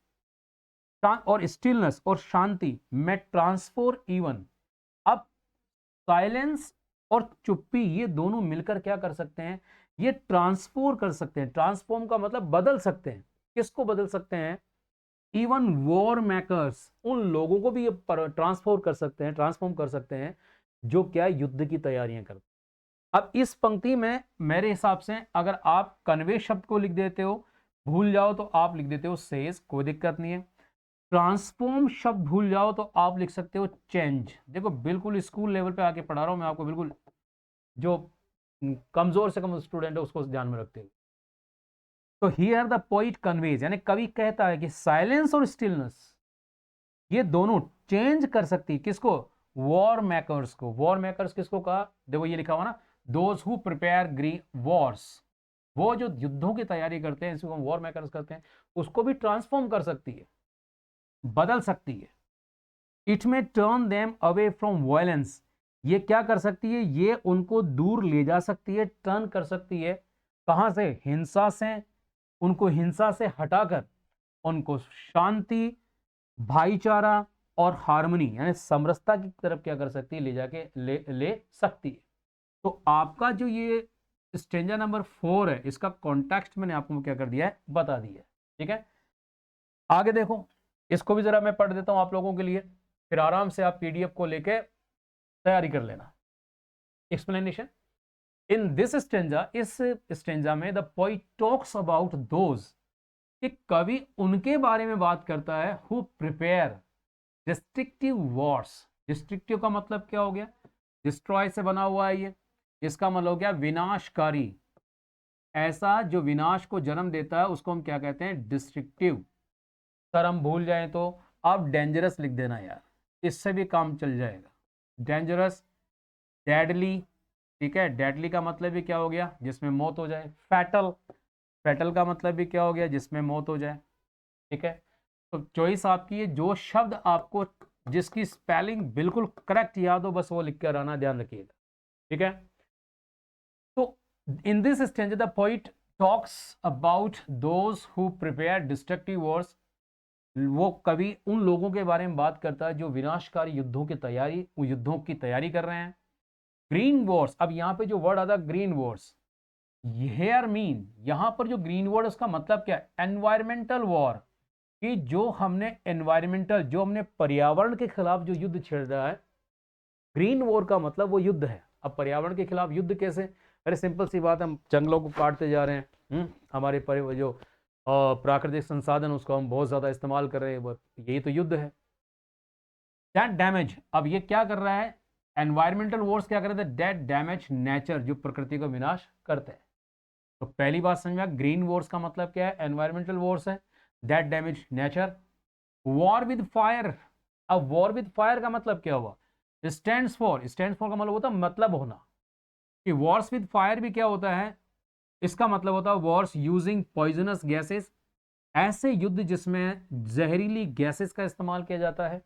और स्टिलनेस और शांति में ट्रांसफॉर इवन। अब साइलेंस और चुप्पी ये दोनों मिलकर क्या कर सकते हैं, ये ट्रांसफॉर्म कर सकते हैं। ट्रांसफॉर्म का मतलब बदल सकते हैं, किसको बदल सकते हैं, इवन वॉर मेकर्स, उन लोगों को भी ये ट्रांसफॉर्म कर सकते हैं, ट्रांसफॉर्म कर सकते हैं जो क्या युद्ध की तैयारियां करते हैं। अब इस पंक्ति में मेरे हिसाब से अगर आप कन्वे शब्द को लिख देते हो, भूल जाओ तो आप लिख देते हो सेज, कोई दिक्कत नहीं है। ट्रांसफॉर्म शब्द भूल जाओ तो आप लिख सकते हो चेंज। देखो बिल्कुल स्कूल लेवल पे आके पढ़ा रहा हूं मैं आपको, बिल्कुल जो कमजोर से कम स्टूडेंट है उसको ध्यान में रखते हुए। तो हियर द पोइट कन्वेज, यानी कवि कहता है कि साइलेंस और स्टिलनेस ये दोनों चेंज कर सकती, किसको? वॉर मेकर्स को। वॉर मेकर्स किसको कहा? देखो ये लिखा हुआ ना, those who prepare green Wars, वो जो युद्धों की तैयारी करते हैं, इसको हम वॉर मेकर्स करते हैं, उसको भी ट्रांसफॉर्म कर सकती है, बदल सकती है। इट में turn them away from violence, ये क्या कर सकती है? ये उनको दूर ले जा सकती है, टर्न कर सकती है। कहां से? हिंसा से। उनको हिंसा से हटाकर उनको शांति, भाईचारा और हार्मनी यानी समरसता की तरफ क्या कर सकती है? ले जाके ले सकती है। तो आपका जो ये स्टेंजा नंबर 4 है, इसका कॉन्टेक्स्ट मैंने आपको क्या कर दिया है? बता दिया है। ठीक है, आगे देखो, इसको भी जरा मैं पढ़ देता हूं आप लोगों के लिए, फिर आराम से आप पीडीएफ को लेके तैयारी कर लेना। एक्सप्लेनेशन इन दिस स्टेंजा, इस स्टेंजा में the poet talks about those, कि कवि उनके बारे में बात करता है who prepare destructive Wars. Destructive का मतलब क्या हो गया? डिस्ट्रॉय से बना हुआ है ये, इसका मतलब हो गया विनाशकारी। ऐसा जो विनाश को जन्म देता है उसको हम क्या कहते हैं? डिस्ट्रक्टिव। सर हम भूल जाए तो आप डेंजरस लिख देना यार, इससे भी काम चल जाएगा। डेंजरस, डेडली, ठीक है, डेडली का मतलब भी क्या हो गया? जिसमें मौत हो जाए। फैटल, फैटल का मतलब भी क्या हो गया? जिसमें मौत हो जाए। ठीक है, तो चॉइस आपकी है, जो शब्द आपको जिसकी स्पेलिंग बिल्कुल करेक्ट याद हो बस वो लिख कर आना, ध्यान रखिएगा। ठीक है, तो in this Strange the poet talks about those who prepare destructive Wars, वो कवि उन लोगों के बारे में बात करता है जो विनाशकारी युद्धों की तैयारी कर रहे हैं। ग्रीन वॉर्स, अब यहां पे जो वर्ड आता है ग्रीन वॉर्स, हेयर मीन, यहां पर जो ग्रीन वर्ड उसका मतलब क्या है? एनवायरमेंटल वॉर, कि जो हमने एनवायरमेंटल, जो हमने पर्यावरण के खिलाफ जो युद्ध छेड़ रहा है, ग्रीन वॉर का मतलब वो युद्ध है। अब पर्यावरण के खिलाफ युद्ध कैसे? अरे सिंपल सी बात है, हम जंगलों को काटते जा रहे हैं, हमारे जो प्राकृतिक संसाधन उसको हम बहुत ज्यादा इस्तेमाल कर रहे हैं, यही तो युद्ध है। दैट डैमेज, अब ये क्या कर रहा है? एनवायरमेंटल वॉर्स क्या कर रहे थे? दैट डैमेज नेचर, जो प्रकृति का विनाश करते हैं। तो पहली बात समझ में, ग्रीन वॉर्स का मतलब क्या है? एनवायरमेंटल वॉर्स है, that damage nature. War with fire, अब वॉर विद फायर का मतलब क्या हुआ? स्टैंड्स फॉर का मतलब होता है मतलब होना, कि वॉर्स विद फायर भी क्या होता है? इसका मतलब होता है वॉर्स यूजिंग पॉइजनस गैसेस, ऐसे युद्ध जिसमें जहरीली गैसेस का इस्तेमाल किया जाता है।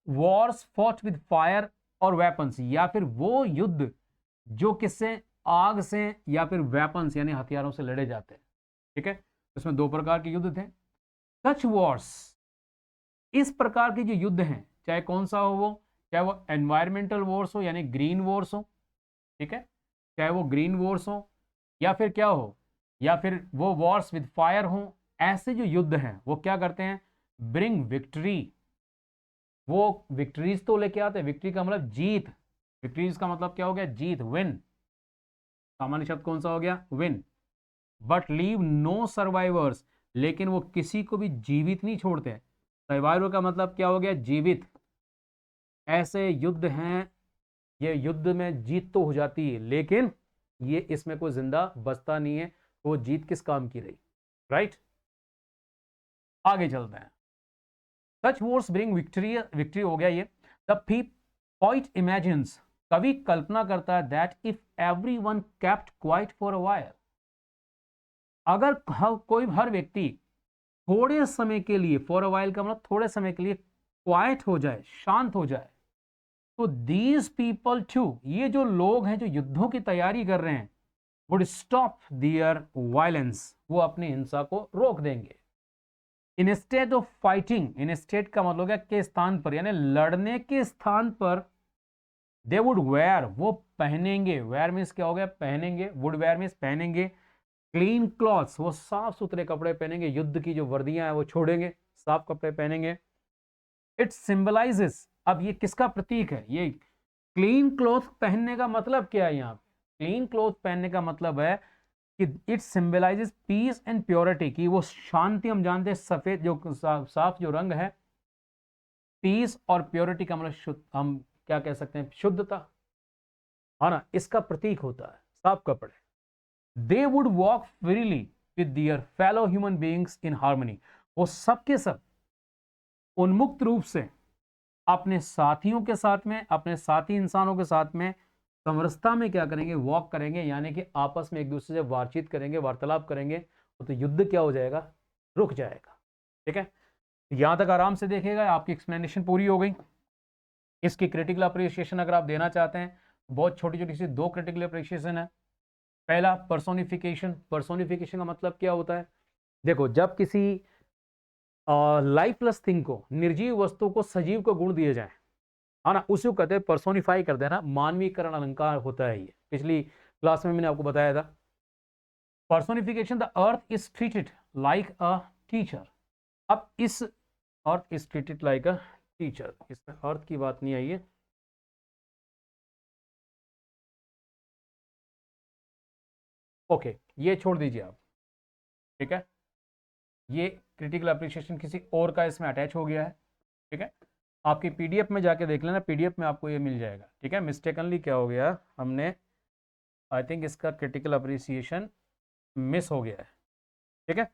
वॉर्स फॉट विद फायर और वेपन्स, या फिर वो युद्ध जो किससे? आग से या फिर वेपन्स यानी हथियारों से लड़े जाते हैं। ठीक है, इसमें दो प्रकार के युद्ध थे। सच वॉर्स, इस प्रकार के जो युद्ध हैं, चाहे कौन सा हो वो, चाहे वो एनवायरमेंटल वॉर्स हो यानी ग्रीन वॉर्स हो, ठीक है, चाहे वो ग्रीन वॉर्स हो या फिर क्या हो, या फिर वो वॉर्स विद फायर हो, ऐसे जो युद्ध हैं वो क्या करते हैं? ब्रिंग विक्ट्री, वो विक्ट्रीज तो लेके आते हैं। विक्ट्री का मतलब जीत, विक्ट्रीज का मतलब क्या हो गया? जीत, विन। सामान्य शब्द कौन सा हो गया? Win. But leave no survivors, लेकिन वो किसी को भी जीवित नहीं छोड़ते। सर्वाइवर का मतलब क्या हो गया? जीवित। ऐसे युद्ध हैं, ये युद्ध में जीत तो हो जाती है लेकिन ये इसमें कोई जिंदा बचता नहीं है, वो जीत किस काम की रही? राइट, आगे चलते हैं। सच वॉर्स ब्रिंग विक्ट्री, विक्ट्री हो गया ये। द पोएट इमेजिन्स, कवि कल्पना करता है, that if everyone kept quiet for a while, अगर हर व्यक्ति थोड़े समय के लिए, फॉर अ व्हाइल का मतलब थोड़े समय के लिए, क्वाइट हो जाए, शांत हो जाए, तो दीज पीपल टू, ये जो लोग हैं जो युद्धों की तैयारी कर रहे हैं, वुड स्टॉप दियर वायलेंस, वो अपनी हिंसा को रोक देंगे। इंस्टेड ऑफ फाइटिंग, इंस्टेड का मतलब है के स्थान पर, यानी लड़ने के स्थान पर, दे वुड वेयर, वो पहनेंगे, वेयर मीन्स क्या हो गया? पहनेंगे, वुड वेयर मीन्स पहनेंगे, क्लीन क्लॉथ्स, वो साफ सुथरे कपड़े पहनेंगे, युद्ध की जो वर्दियां हैं वो छोड़ेंगे, साफ कपड़े पहनेंगे। इट सिंबलाइजेस, अब ये किसका प्रतीक है? ये क्लीन क्लॉथ पहनने का मतलब क्या है? यहाँ पे क्लीन क्लॉथ पहनने का मतलब है कि it symbolises peace and purity, कि वो शांति, हम जानते हैं सफेद जो साफ जो रंग है, पीस और प्योरिटी का मतलब शुद्ध, हम क्या कह सकते हैं, शुद्धता, है ना, इसका प्रतीक होता है साफ कपड़े। They would walk freely with their fellow human beings in harmony, वो सब के सब उन्मुक्त रूप से अपने साथियों के साथ में, अपने साथी इंसानों के साथ में समरसता में क्या करेंगे, वॉक करेंगे, यानी कि आपस में एक दूसरे से बातचीत करेंगे, वार्तालाप करेंगे, तो युद्ध क्या हो जाएगा, रुक जाएगा। ठीक है, यहां तक आराम से देखिएगा, आपकी एक्सप्लेनेशन पूरी हो गई। इसकी क्रिटिकल अप्रिसिएशन अगर आप देना चाहते हैं, बहुत छोटी छोटी सी दो क्रिटिकल अप्रिसिएशन है। पहला पर्सोनिफिकेशन। पर्सोनिफिकेशन का मतलब क्या होता है, देखो जब किसी लाइफलेस थिंग को, निर्जीव वस्तु को सजीव को गुण दिए जाए, है ना, उसी को कहते हैं पर्सोनिफाई कर देना, मानवीकरण अलंकार होता है ये, पिछली क्लास में मैंने आपको बताया था। Personification, the earth is treated like a teacher. अब इस earth is treated like a teacher, इसमें अर्थ की बात नहीं आई है, ओके, ये छोड़ दीजिए आप। ठीक है, ये क्रिटिकल अप्रिसिएशन किसी और का इसमें अटैच हो गया है। ठीक है, आपकी पीडीएफ में जाके देख लेना, पीडीएफ में आपको ये मिल जाएगा। ठीक है, मिस्टेकनली क्या हो गया, हमने आई थिंक इसका क्रिटिकल अप्रिसिएशन मिस हो गया है। ठीक है,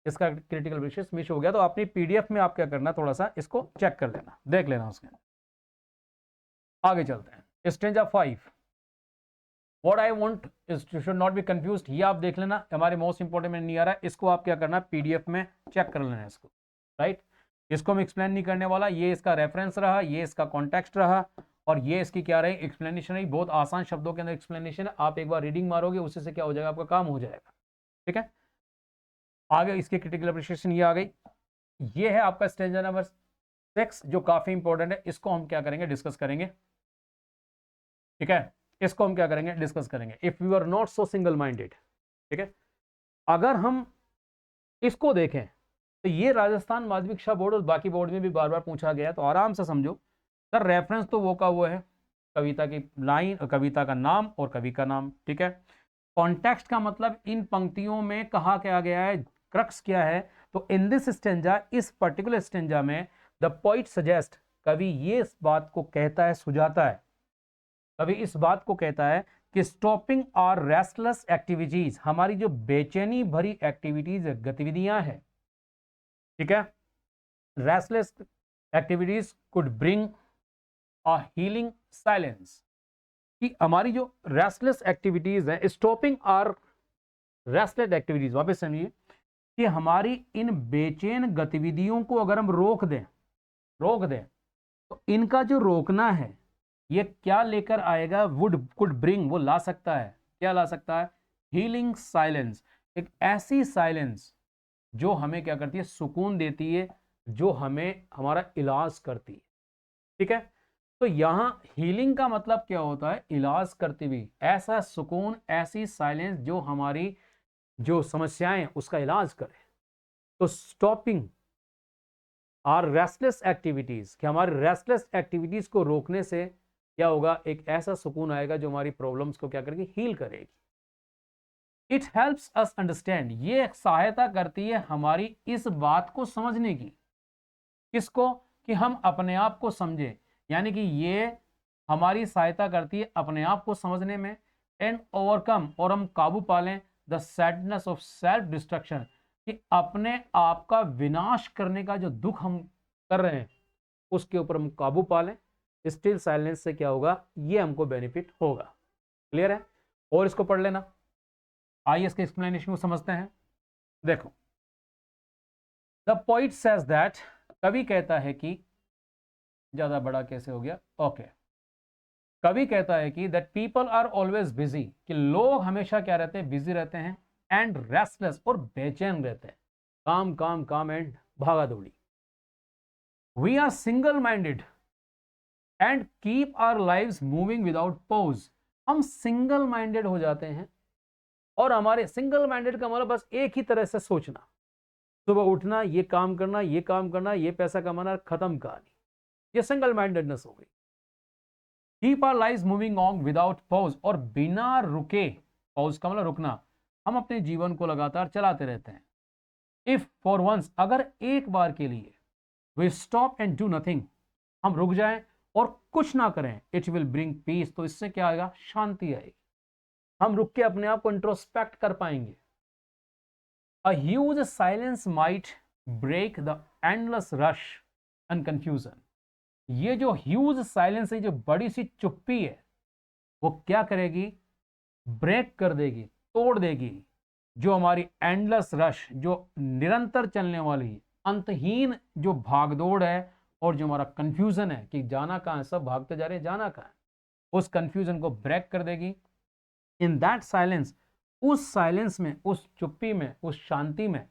इसका क्रिटिकल अप्रिसिएशन मिस हो गया, तो अपनी पीडीएफ में आप क्या करना, थोड़ा सा इसको चेक कर लेना, देख लेना उसके। आगे चलते हैं, stanza 5। What I want is you should not be confused, ये आप देख लेना, हमारे मोस्ट इंपोर्टेंट में नहीं आ रहा है, इसको आप क्या करना, पीडीएफ में चेक कर लेना इसको, राइट। इसको मैं एक्सप्लेन नहीं करने वाला, ये इसका रेफरेंस रहा, ये इसका कॉन्टेक्स्ट रहा, और ये इसकी क्या रही, एक्सप्लेनेशन रही। बहुत आसान शब्दों के अंदर एक्सप्लेनेशन है, आप एक बार रीडिंग मारोगे उससे से क्या हो जाएगा, आपका काम हो जाएगा। ठीक है, आगे इसकी क्रिटिकल अप्रिसिएशन ये आ गई। ये है आपका स्टेंजा नंबर 6 जो काफी इंपॉर्टेंट है, इसको हम क्या करेंगे, डिस्कस करेंगे। ठीक है, इसको हम क्या करेंगे, डिस्कस करेंगे। If you are not so single minded, ठीक है, अगर हम इसको देखें तो ये राजस्थान माध्यमिक शिक्षा बोर्ड और बाकी बोर्ड में भी बार बार पूछा गया है, तो आराम से समझो सर, रेफरेंस तो वो का वो है, कविता की लाइन, कविता का नाम और कवि का नाम। ठीक है, कॉन्टेक्स्ट का मतलब इन पंक्तियों में कहा क्या गया है, क्रक्स क्या है, तो इन दिस स्टेंजा, इस पर्टिकुलर स्टेंजा में द पोइट सजेस्ट, कवि ये इस बात को कहता है, सुझाता है, कवि इस बात को कहता है कि स्टॉपिंग आर रेस्टलेस एक्टिविटीज, हमारी जो बेचैनी भरी एक्टिविटीज, गतिविधियां हैं, ठीक है, restless activities could bring a healing silence, कि हमारी जो रेस्टलेस एक्टिविटीज है, स्टॉपिंग आर रेस्टलेस एक्टिविटीज, वापस समझिए, कि हमारी इन बेचैन गतिविधियों को अगर हम रोक दें तो इनका जो रोकना है ये क्या लेकर आएगा, वुड कुड ब्रिंग, वो ला सकता है, क्या ला सकता है, हीलिंग साइलेंस, एक ऐसी साइलेंस जो हमें क्या करती है, सुकून देती है, जो हमें हमारा इलाज करती है। ठीक है, तो यहां हीलिंग का मतलब क्या होता है, इलाज करती हुई, ऐसा सुकून, ऐसी साइलेंस जो हमारी जो समस्याएं उसका इलाज करे। तो स्टॉपिंग आर रेस्टलेस एक्टिविटीज, कि हमारे रेस्टलेस एक्टिविटीज को रोकने से क्या होगा, एक ऐसा सुकून आएगा जो हमारी प्रॉब्लम्स को क्या करेगी, हील करेगी। इट हेल्प्स अस अंडरस्टैंड, ये सहायता करती है हमारी इस बात को समझने की, किसको, कि हम अपने आप को समझें, यानी कि ये हमारी सहायता करती है अपने आप को समझने में, एंड ओवरकम, और हम काबू पा लें, the sadness of self destruction, कि अपने आप का विनाश करने का जो दुख हम कर रहे हैं उसके ऊपर हम काबू पा लें। स्टिल साइलेंस से क्या होगा, ये हमको बेनिफिट होगा। क्लियर है, और इसको पढ़ लेना। आइए इसके एक्सप्लेनेशन को समझते हैं। देखो, द पोइट सेज दैट, कवि कहता है कि, ज्यादा बड़ा कैसे हो गया, ओके, कवि कहता है कि that people are always busy, कि लोग हमेशा क्या रहते हैं, बिजी रहते हैं, एंड रेस्टलेस, और बेचैन रहते हैं, काम काम काम एंड भागा दौड़ी। We are single minded and keep our lives moving without pause, हम सिंगल माइंडेड हो जाते हैं, और हमारे सिंगल माइंडेड का मतलब बस एक ही तरह से सोचना, सुबह उठना, ये काम करना, ये काम करना, ये पैसा कमाना, खत्म कहानी, ये सिंगल माइंडेडनेस हो गई। Keep our lives moving on without pause, और बिना रुके, पॉज का मतलब रुकना, हम अपने जीवन को लगातार चलाते रहते हैं। इफ फॉर वंस, अगर एक बार के लिए we stop and do nothing, हम रुक जाएं और कुछ ना करें, इट विल ब्रिंग पीस, तो इससे क्या आएगा, शांति आएगी। हम रुक के अपने आप को इंट्रोस्पेक्ट कर पाएंगे। A huge silence might break the endless rush and confusion. ये जो ह्यूज साइलेंस है, जो बड़ी सी चुप्पी है, वो क्या करेगी, ब्रेक कर देगी, तोड़ देगी जो हमारी एंडलेस रश, जो निरंतर चलने वाली अंतहीन जो भागदौड़ है, और जो हमारा कंफ्यूजन है कि जाना कहाँ है, सब भागते जा रहे हैं, जाना कहाँ है, उस कंफ्यूजन को ब्रेक कर देगी। इन दैट साइलेंस, उस साइलेंस में, उस चुप्पी में, उस शांति में,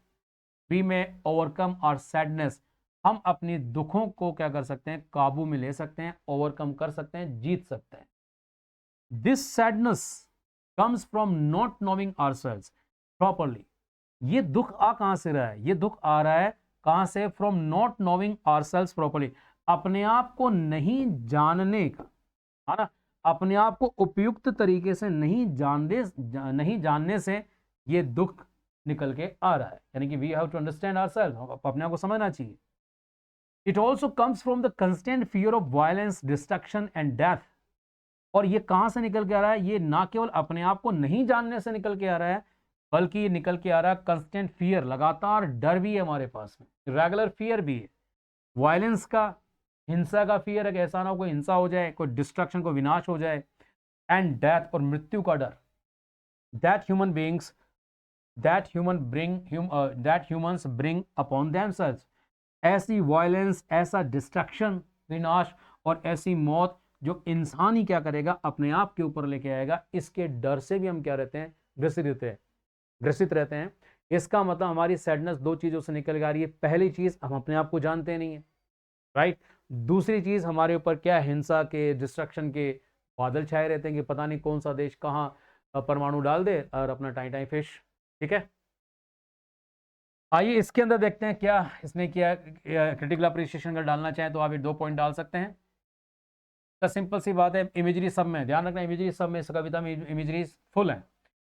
वी में ओवरकम आवर सैडनेस, हम अपनी दुखों को क्या कर सकते हैं, काबू में ले सकते हैं, ओवरकम कर सकते हैं, जीत सकते हैं। This sadness comes from not knowing ourselves properly. ये दुख आ कहां से रहा है, ये दुख आ रहा है कहां से, from not knowing ourselves properly, अपने आप को नहीं जानने का, है ना, अपने आप को उपयुक्त तरीके से नहीं जानने से ये दुख निकल के आ रहा है। यानी कि we have to understand ourselves, अपने आप को समझना चाहिए। It also comes from the constant fear of violence, destruction and death. और ये कहां से निकल के आ रहा है, ये ना केवल अपने आप को नहीं जानने से निकल के आ रहा है, बल्कि ये निकल के आ रहा है कंस्टेंट फियर, लगातार डर भी है हमारे पास में, रेगुलर फियर भी है, वायलेंस का, हिंसा का फियर है कि ऐसा ना हो कोई हिंसा हो जाए, कोई डिस्ट्रक्शन, को विनाश हो जाए, एंड डेथ, और मृत्यु का डर। That humans bring upon themselves, ऐसी वायलेंस, ऐसा डिस्ट्रक्शन, विनाश, और ऐसी मौत जो इंसान ही क्या करेगा, अपने आप के ऊपर लेके आएगा, इसके डर से भी हम क्या रहते हैं, ग्रसित रहते हैं। इसका मतलब हमारी सैडनेस दो चीजों से निकल के आ रही है। पहली चीज, हम अपने आप को जानते नहीं है, राइट। दूसरी चीज, हमारे ऊपर क्या, हिंसा के, डिस्ट्रक्शन के बादल छाए रहते हैं कि पता नहीं कौन सा देश कहाँ परमाणु डाल दे और अपना टाई टाई फिश। ठीक है, आइए इसके अंदर देखते हैं क्या इसने किया। क्रिटिकल अप्रिसिएशन अगर डालना चाहें तो आप ये 2 पॉइंट डाल सकते हैं। तो सिंपल सी बात है, इमेजरी सब में ध्यान रखना, इमेजरी सब में, इस कविता में इमेजरी फुल है।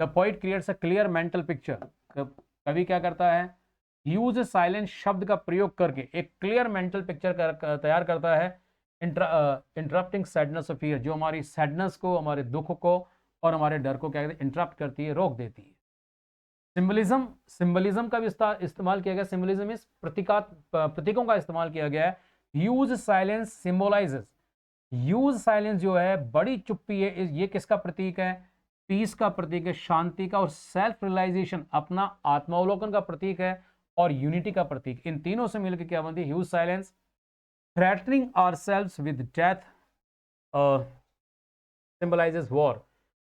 The poet creates a clear mental picture. कवि क्या करता है, यूज साइलेंट शब्द का प्रयोग करके एक क्लियर मेंटल पिक्चर तैयार करता है, इंटरप्टिंग सैडनेस ऑफ फियर, जो हमारी सैडनेस को, हमारे दुख को और हमारे डर को क्या कहते हैं, इंटरप्ट करती है, रोक देती है। सिंबलिज्म का भी इस्तेमाल किया गया। सिंबलिज्म इस प्रतीकों का इस्तेमाल किया गया है। Use silence symbolizes, use silence जो है, बड़ी चुप्पी है, ये किसका प्रतीक है, पीस का प्रतीक है, शांति का, और सेल्फ रियलाइजेशन, अपना आत्मावलोकन का प्रतीक है, और यूनिटी का प्रतीक। इन तीनों से मिलकर क्या बनती है, huge silence. Threatening ourselves with death symbolizes war.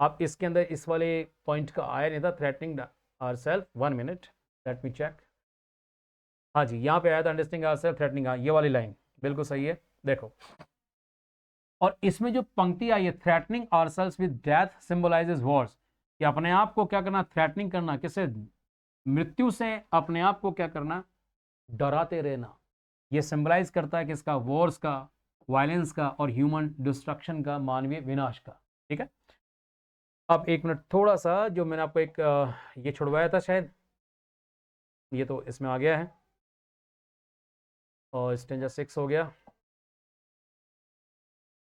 आप इसके अंदर इस वाले पॉइंट का आया नहीं था, threatening ourself, 1 minute, let me check. हाँ जी, यहाँ पे आया था, अंडरस्टैंडिंग आवरसेल्फ, थ्रेटनिंग, ये वाली लाइन बिल्कुल सही है, देखो। और इसमें जो पंक्ति आई है, threatening ourselves with death symbolizes Wars, कि अपने आप को क्या करना, थ्रेटनिंग करना, किससे, मृत्यु से अपने आप को क्या करना, डराते रहना। ये सिंबलाइज करता है किसका, वॉर्स का, वायलेंस का, और ह्यूमन डिस्ट्रक्शन का, मानवीय विनाश का। ठीक है, अब 1 मिनट, थोड़ा सा जो मैंने आपको एक ये छुड़वाया था शायद, ये तो इसमें आ गया है, और स्टेंजा 6 हो गया।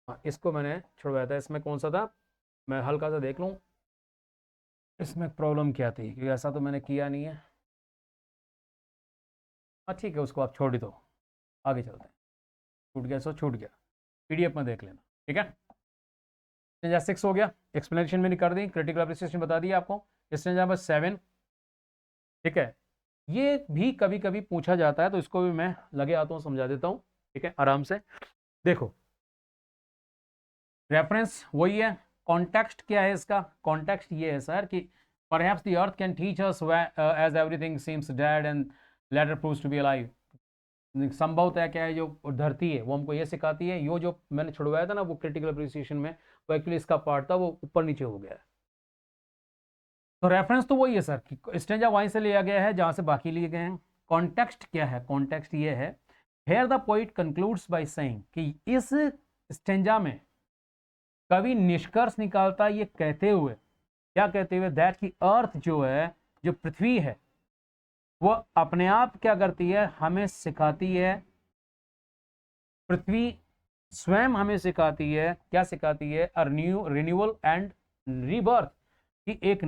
हाँ, इसको मैंने छुड़वाया था, इसमें कौन सा था, मैं हल्का सा देख लूँ इसमें प्रॉब्लम क्या थी, क्योंकि ऐसा तो मैंने किया नहीं है। हाँ ठीक है, उसको आप छोड़ ही दो, आगे चलते हैं। छूट गया सो छूट गया, पीडीएफ में देख लेना। ठीक है, स्टेंजा 6 हो गया, एक्सप्लेनेशन मैंने कर दी, क्रिटिकल अप्रिसिएशन बता दिया आपको। स्टेंजा नंबर 7, ठीक है, ये भी कभी कभी पूछा जाता है, तो इसको भी मैं लगे आता हूँ समझा देता हूँ। ठीक है, आराम से देखो, रेफरेंस वही है। कॉन्टेक्स्ट क्या है इसका, कॉन्टेक्स्ट ये है सर कि perhaps the earth can teach us as everything seems dead and later proves to be alive. संभवतः क्या है, जो धरती है वो हमको ये सिखाती है, यो जो मैंने छुड़वाया था ना वो क्रिटिकल अप्रिसिएशन में, वो एक्चुअली इसका पार्ट था, वो ऊपर नीचे हो गया है। तो रेफरेंस तो वही है सर कि स्टेंजा वहीं से लिया गया है जहां से बाकी लिए गए हैं। कॉन्टेक्स्ट क्या है, कॉन्टेक्स्ट ये है, here the poet concludes by saying, कि इस स्टेंजा में कवि निष्कर्ष निकालता है ये कहते हुए क्या कहते हुए, दैट की अर्थ जो है, जो पृथ्वी है, वो अपने आप क्या करती है, हमें सिखाती है, पृथ्वी स्वयं हमें सिखाती है, क्या सिखाती है, रिन्यूअल एंड रीबर्थ, कि एक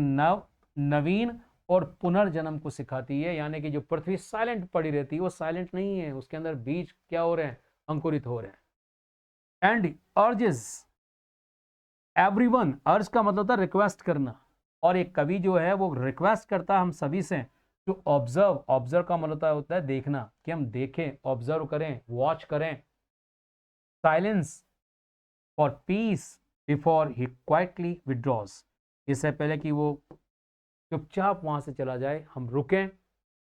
नवीन और पुनर्जन्म को सिखाती है। यानी कि जो पृथ्वी साइलेंट पड़ी रहती है वो साइलेंट नहीं है, उसके अंदर बीज क्या हो रहे हैं, अंकुरित हो रहे हैं। एंड अर्जेस एवरीवन, अर्ज का मतलब था रिक्वेस्ट करना, और एक कवि जो है वो रिक्वेस्ट करता है हम सभी से टू ऑब्जर्व, ऑब्जर्व का मतलब होता है देखना, कि हम देखें, ऑब्जर्व करें, वॉच करें, silence for piece before he quietly withdraws, इससे पहले कि वो चुपचाप वहां से चला जाए, हम रुकें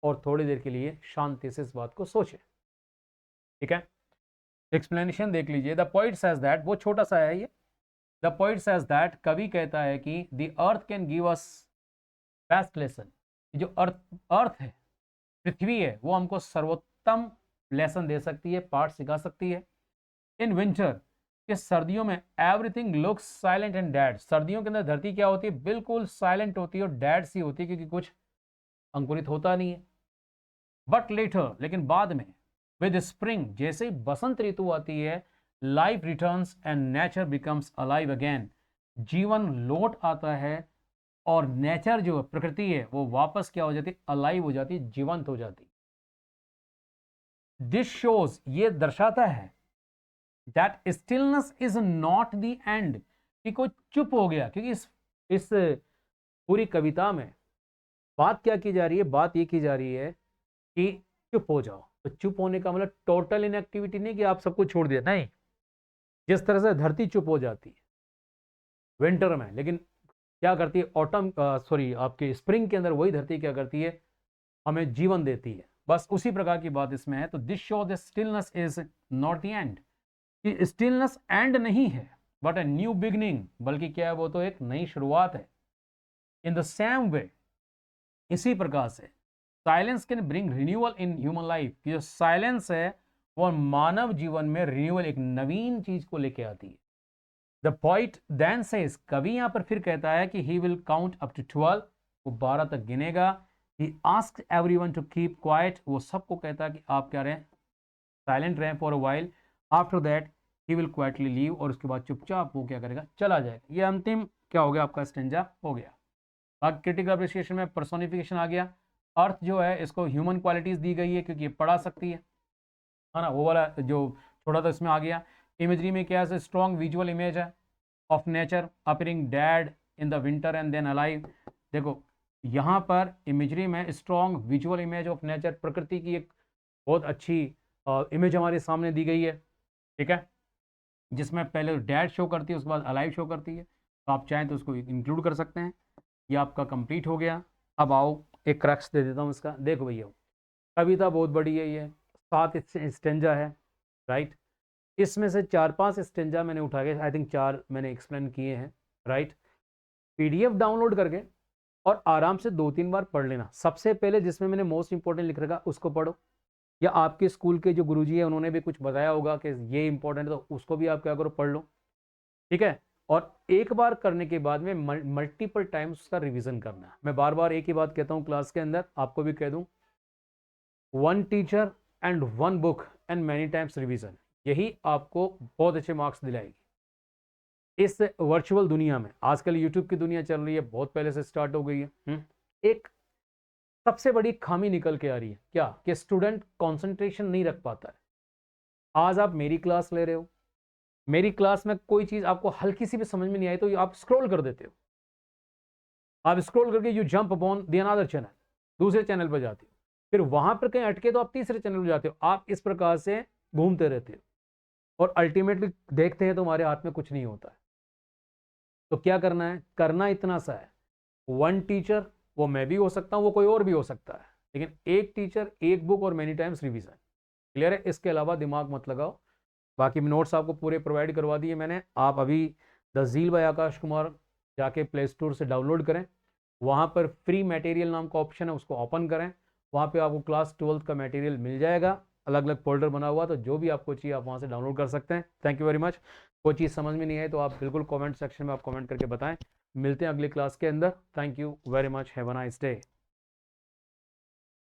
और थोड़ी देर के लिए शांति से इस बात को सोचें। ठीक है, एक्सप्लेनेशन देख लीजिए। द पॉइंट सेज दैट, वो छोटा सा है ये, द पॉइंट सेज दैट, कवि कहता है कि the earth can give us best lesson, जो अर्थ है, पृथ्वी है, वो हमको सर्वोत्तम लेसन दे सकती है, पाठ सिखा सकती है। इन विंटर, कि सर्दियों में everything looks silent and dead, सर्दियों के अंदर धरती क्या होती है, बिल्कुल साइलेंट होती है और डेड सी होती है, क्योंकि कुछ अंकुरित होता नहीं है। बट लेटर, लेकिन बाद में, विद स्प्रिंग, जैसे ही बसंत ऋतु आती है, life returns and nature becomes alive again, जीवन लौट आता है और नेचर जो प्रकृति है वो वापस क्या हो जाती है, अलाइव हो जाती है, जीवंत हो जाती है। दिस शोज, ये दर्शाता है, that stillness is not the end, कि कोई चुप हो गया, क्योंकि इस पूरी कविता में बात क्या की जा रही है, बात ये की जा रही है कि चुप हो जाओ। तो चुप होने का मतलब टोटल इनएक्टिविटी नहीं कि आप सब कुछ छोड़ दिया, नहीं, जिस तरह से धरती चुप हो जाती है विंटर में, लेकिन क्या करती है ऑटम, सॉरी आपके स्प्रिंग के अंदर वही धरती क्या करती है, हमें जीवन देती है। बस उसी प्रकार की बात इसमें है। तो this show the stillness is not the end, कि स्टिलनेस एंड नहीं है, बट ए न्यू बिगनिंग, बल्कि क्या है, वो तो एक नई शुरुआत है। इन द सेम वे, इसी प्रकार से, silence can bring renewal in human life, कि जो साइलेंस है वो मानव जीवन में रिन्यूअल, एक नवीन चीज को लेके आती है। द पॉइंट देन सेज, कवि यहां पर फिर कहता है कि he will count up to 12, वो 12 तक गिनेगा। He asks everyone to keep quiet, वो सबको कहता है कि आप क्या रहें, साइलेंट रहें for a while, after that he will quietly leave, और उसके बाद चुपचाप वो क्या करेगा, चला जाएगा। ये अंतिम क्या हो गया, आपका स्टेंजा हो गया। बाकी क्रिटिकल अप्रिसिएशन में पर्सोनिफिकेशन आ गया। अर्थ जो है इसको ह्यूमन क्वालिटीज दी गई है, क्योंकि ये पढ़ा सकती है ना, वो वाला जो छोटा था इसमें आ गया। इमेजरी में क्या है, स्ट्रॉन्ग विजुअल इमेज है of nature appearing dead in the winter and then alive. देखो यहाँ पर इमेजरी में strong visual image of nature, प्रकृति की एक बहुत अच्छी इमेज हमारे सामने दी गई है। ठीक है, जिसमें पहले डैड शो करती है, उसके बाद अलाइव शो करती है, तो आप चाहें तो उसको इंक्लूड कर सकते हैं। ये आपका कंप्लीट हो गया। अब आओ एक क्रक्स दे देता हूँ इसका। देखो भैया, कविता बहुत बड़ी है, ये 7 स्टेंजा है, राइट। इसमें से 4-5 स्टेंजा मैंने उठा के, आई थिंक 4 मैंने एक्सप्लेन किए हैं, राइट। पीडीएफ डाउनलोड करके और आराम से 2-3 बार पढ़ लेना। सबसे पहले जिसमें मैंने मोस्ट इंपॉर्टेंट लिख रखा उसको पढ़ो, या आपके स्कूल के जो गुरुजी है उन्होंने भी कुछ बताया होगा कि ये इंपॉर्टेंट है, तो उसको भी आप क्या करो, पढ़ लो। ठीक है, और एक बार करने के बाद में मल्टीपल टाइम्स उसका रिवीजन करना है। मैं बार बार एक ही बात कहता हूँ क्लास के अंदर, आपको भी कह दूं, 1 teacher and 1 book and many times revision, यही आपको बहुत अच्छे मार्क्स दिलाएगी इस वर्चुअल दुनिया में। आजकल यूट्यूब की दुनिया चल रही है, बहुत पहले से स्टार्ट हो गई है। एक सबसे बड़ी खामी निकल के आ रही है, क्या, कि स्टूडेंट कंसंट्रेशन नहीं रख पाता है। आज आप मेरी क्लास ले रहे हो, मेरी क्लास में कोई चीज आपको हल्की सी भी समझ में नहीं आई तो आप स्क्रॉल कर देते हो, आप स्क्रॉल करके you jump upon the another channel, दूसरे चैनल पर जाते हो, फिर वहां पर कहीं अटके तो आप तीसरे चैनल पर जाते हो, आप इस प्रकार से घूमते रहते हो, और अल्टीमेटली देखते हैं तो हमारे हाथ में कुछ नहीं होता है। तो क्या करना है, करना इतना सा है, 1 टीचर, वो मैं भी हो सकता हूँ, वो कोई और भी हो सकता है, लेकिन 1 टीचर 1 बुक और मेनी टाइम्स रिवीजन। क्लियर है, इसके अलावा दिमाग मत लगाओ। बाकी नोट्स आपको पूरे प्रोवाइड करवा दिए मैंने। आप अभी the zeal bye Akash Kumar जाके प्ले स्टोर से डाउनलोड करें, वहाँ पर फ्री मटेरियल नाम का ऑप्शन है, उसको ओपन करें, वहाँ पे आपको क्लास 12th का मटेरियल मिल जाएगा, अलग अलग फोल्डर बना हुआ, तो जो भी आपको चाहिए आप वहाँ से डाउनलोड कर सकते हैं। Thank you very much. कोई चीज़ समझ में नहीं आए तो आप बिल्कुल कमेंट सेक्शन में आप कमेंट करके बताएं, मिलते हैं अगली क्लास के अंदर। Thank you very much, have a nice day.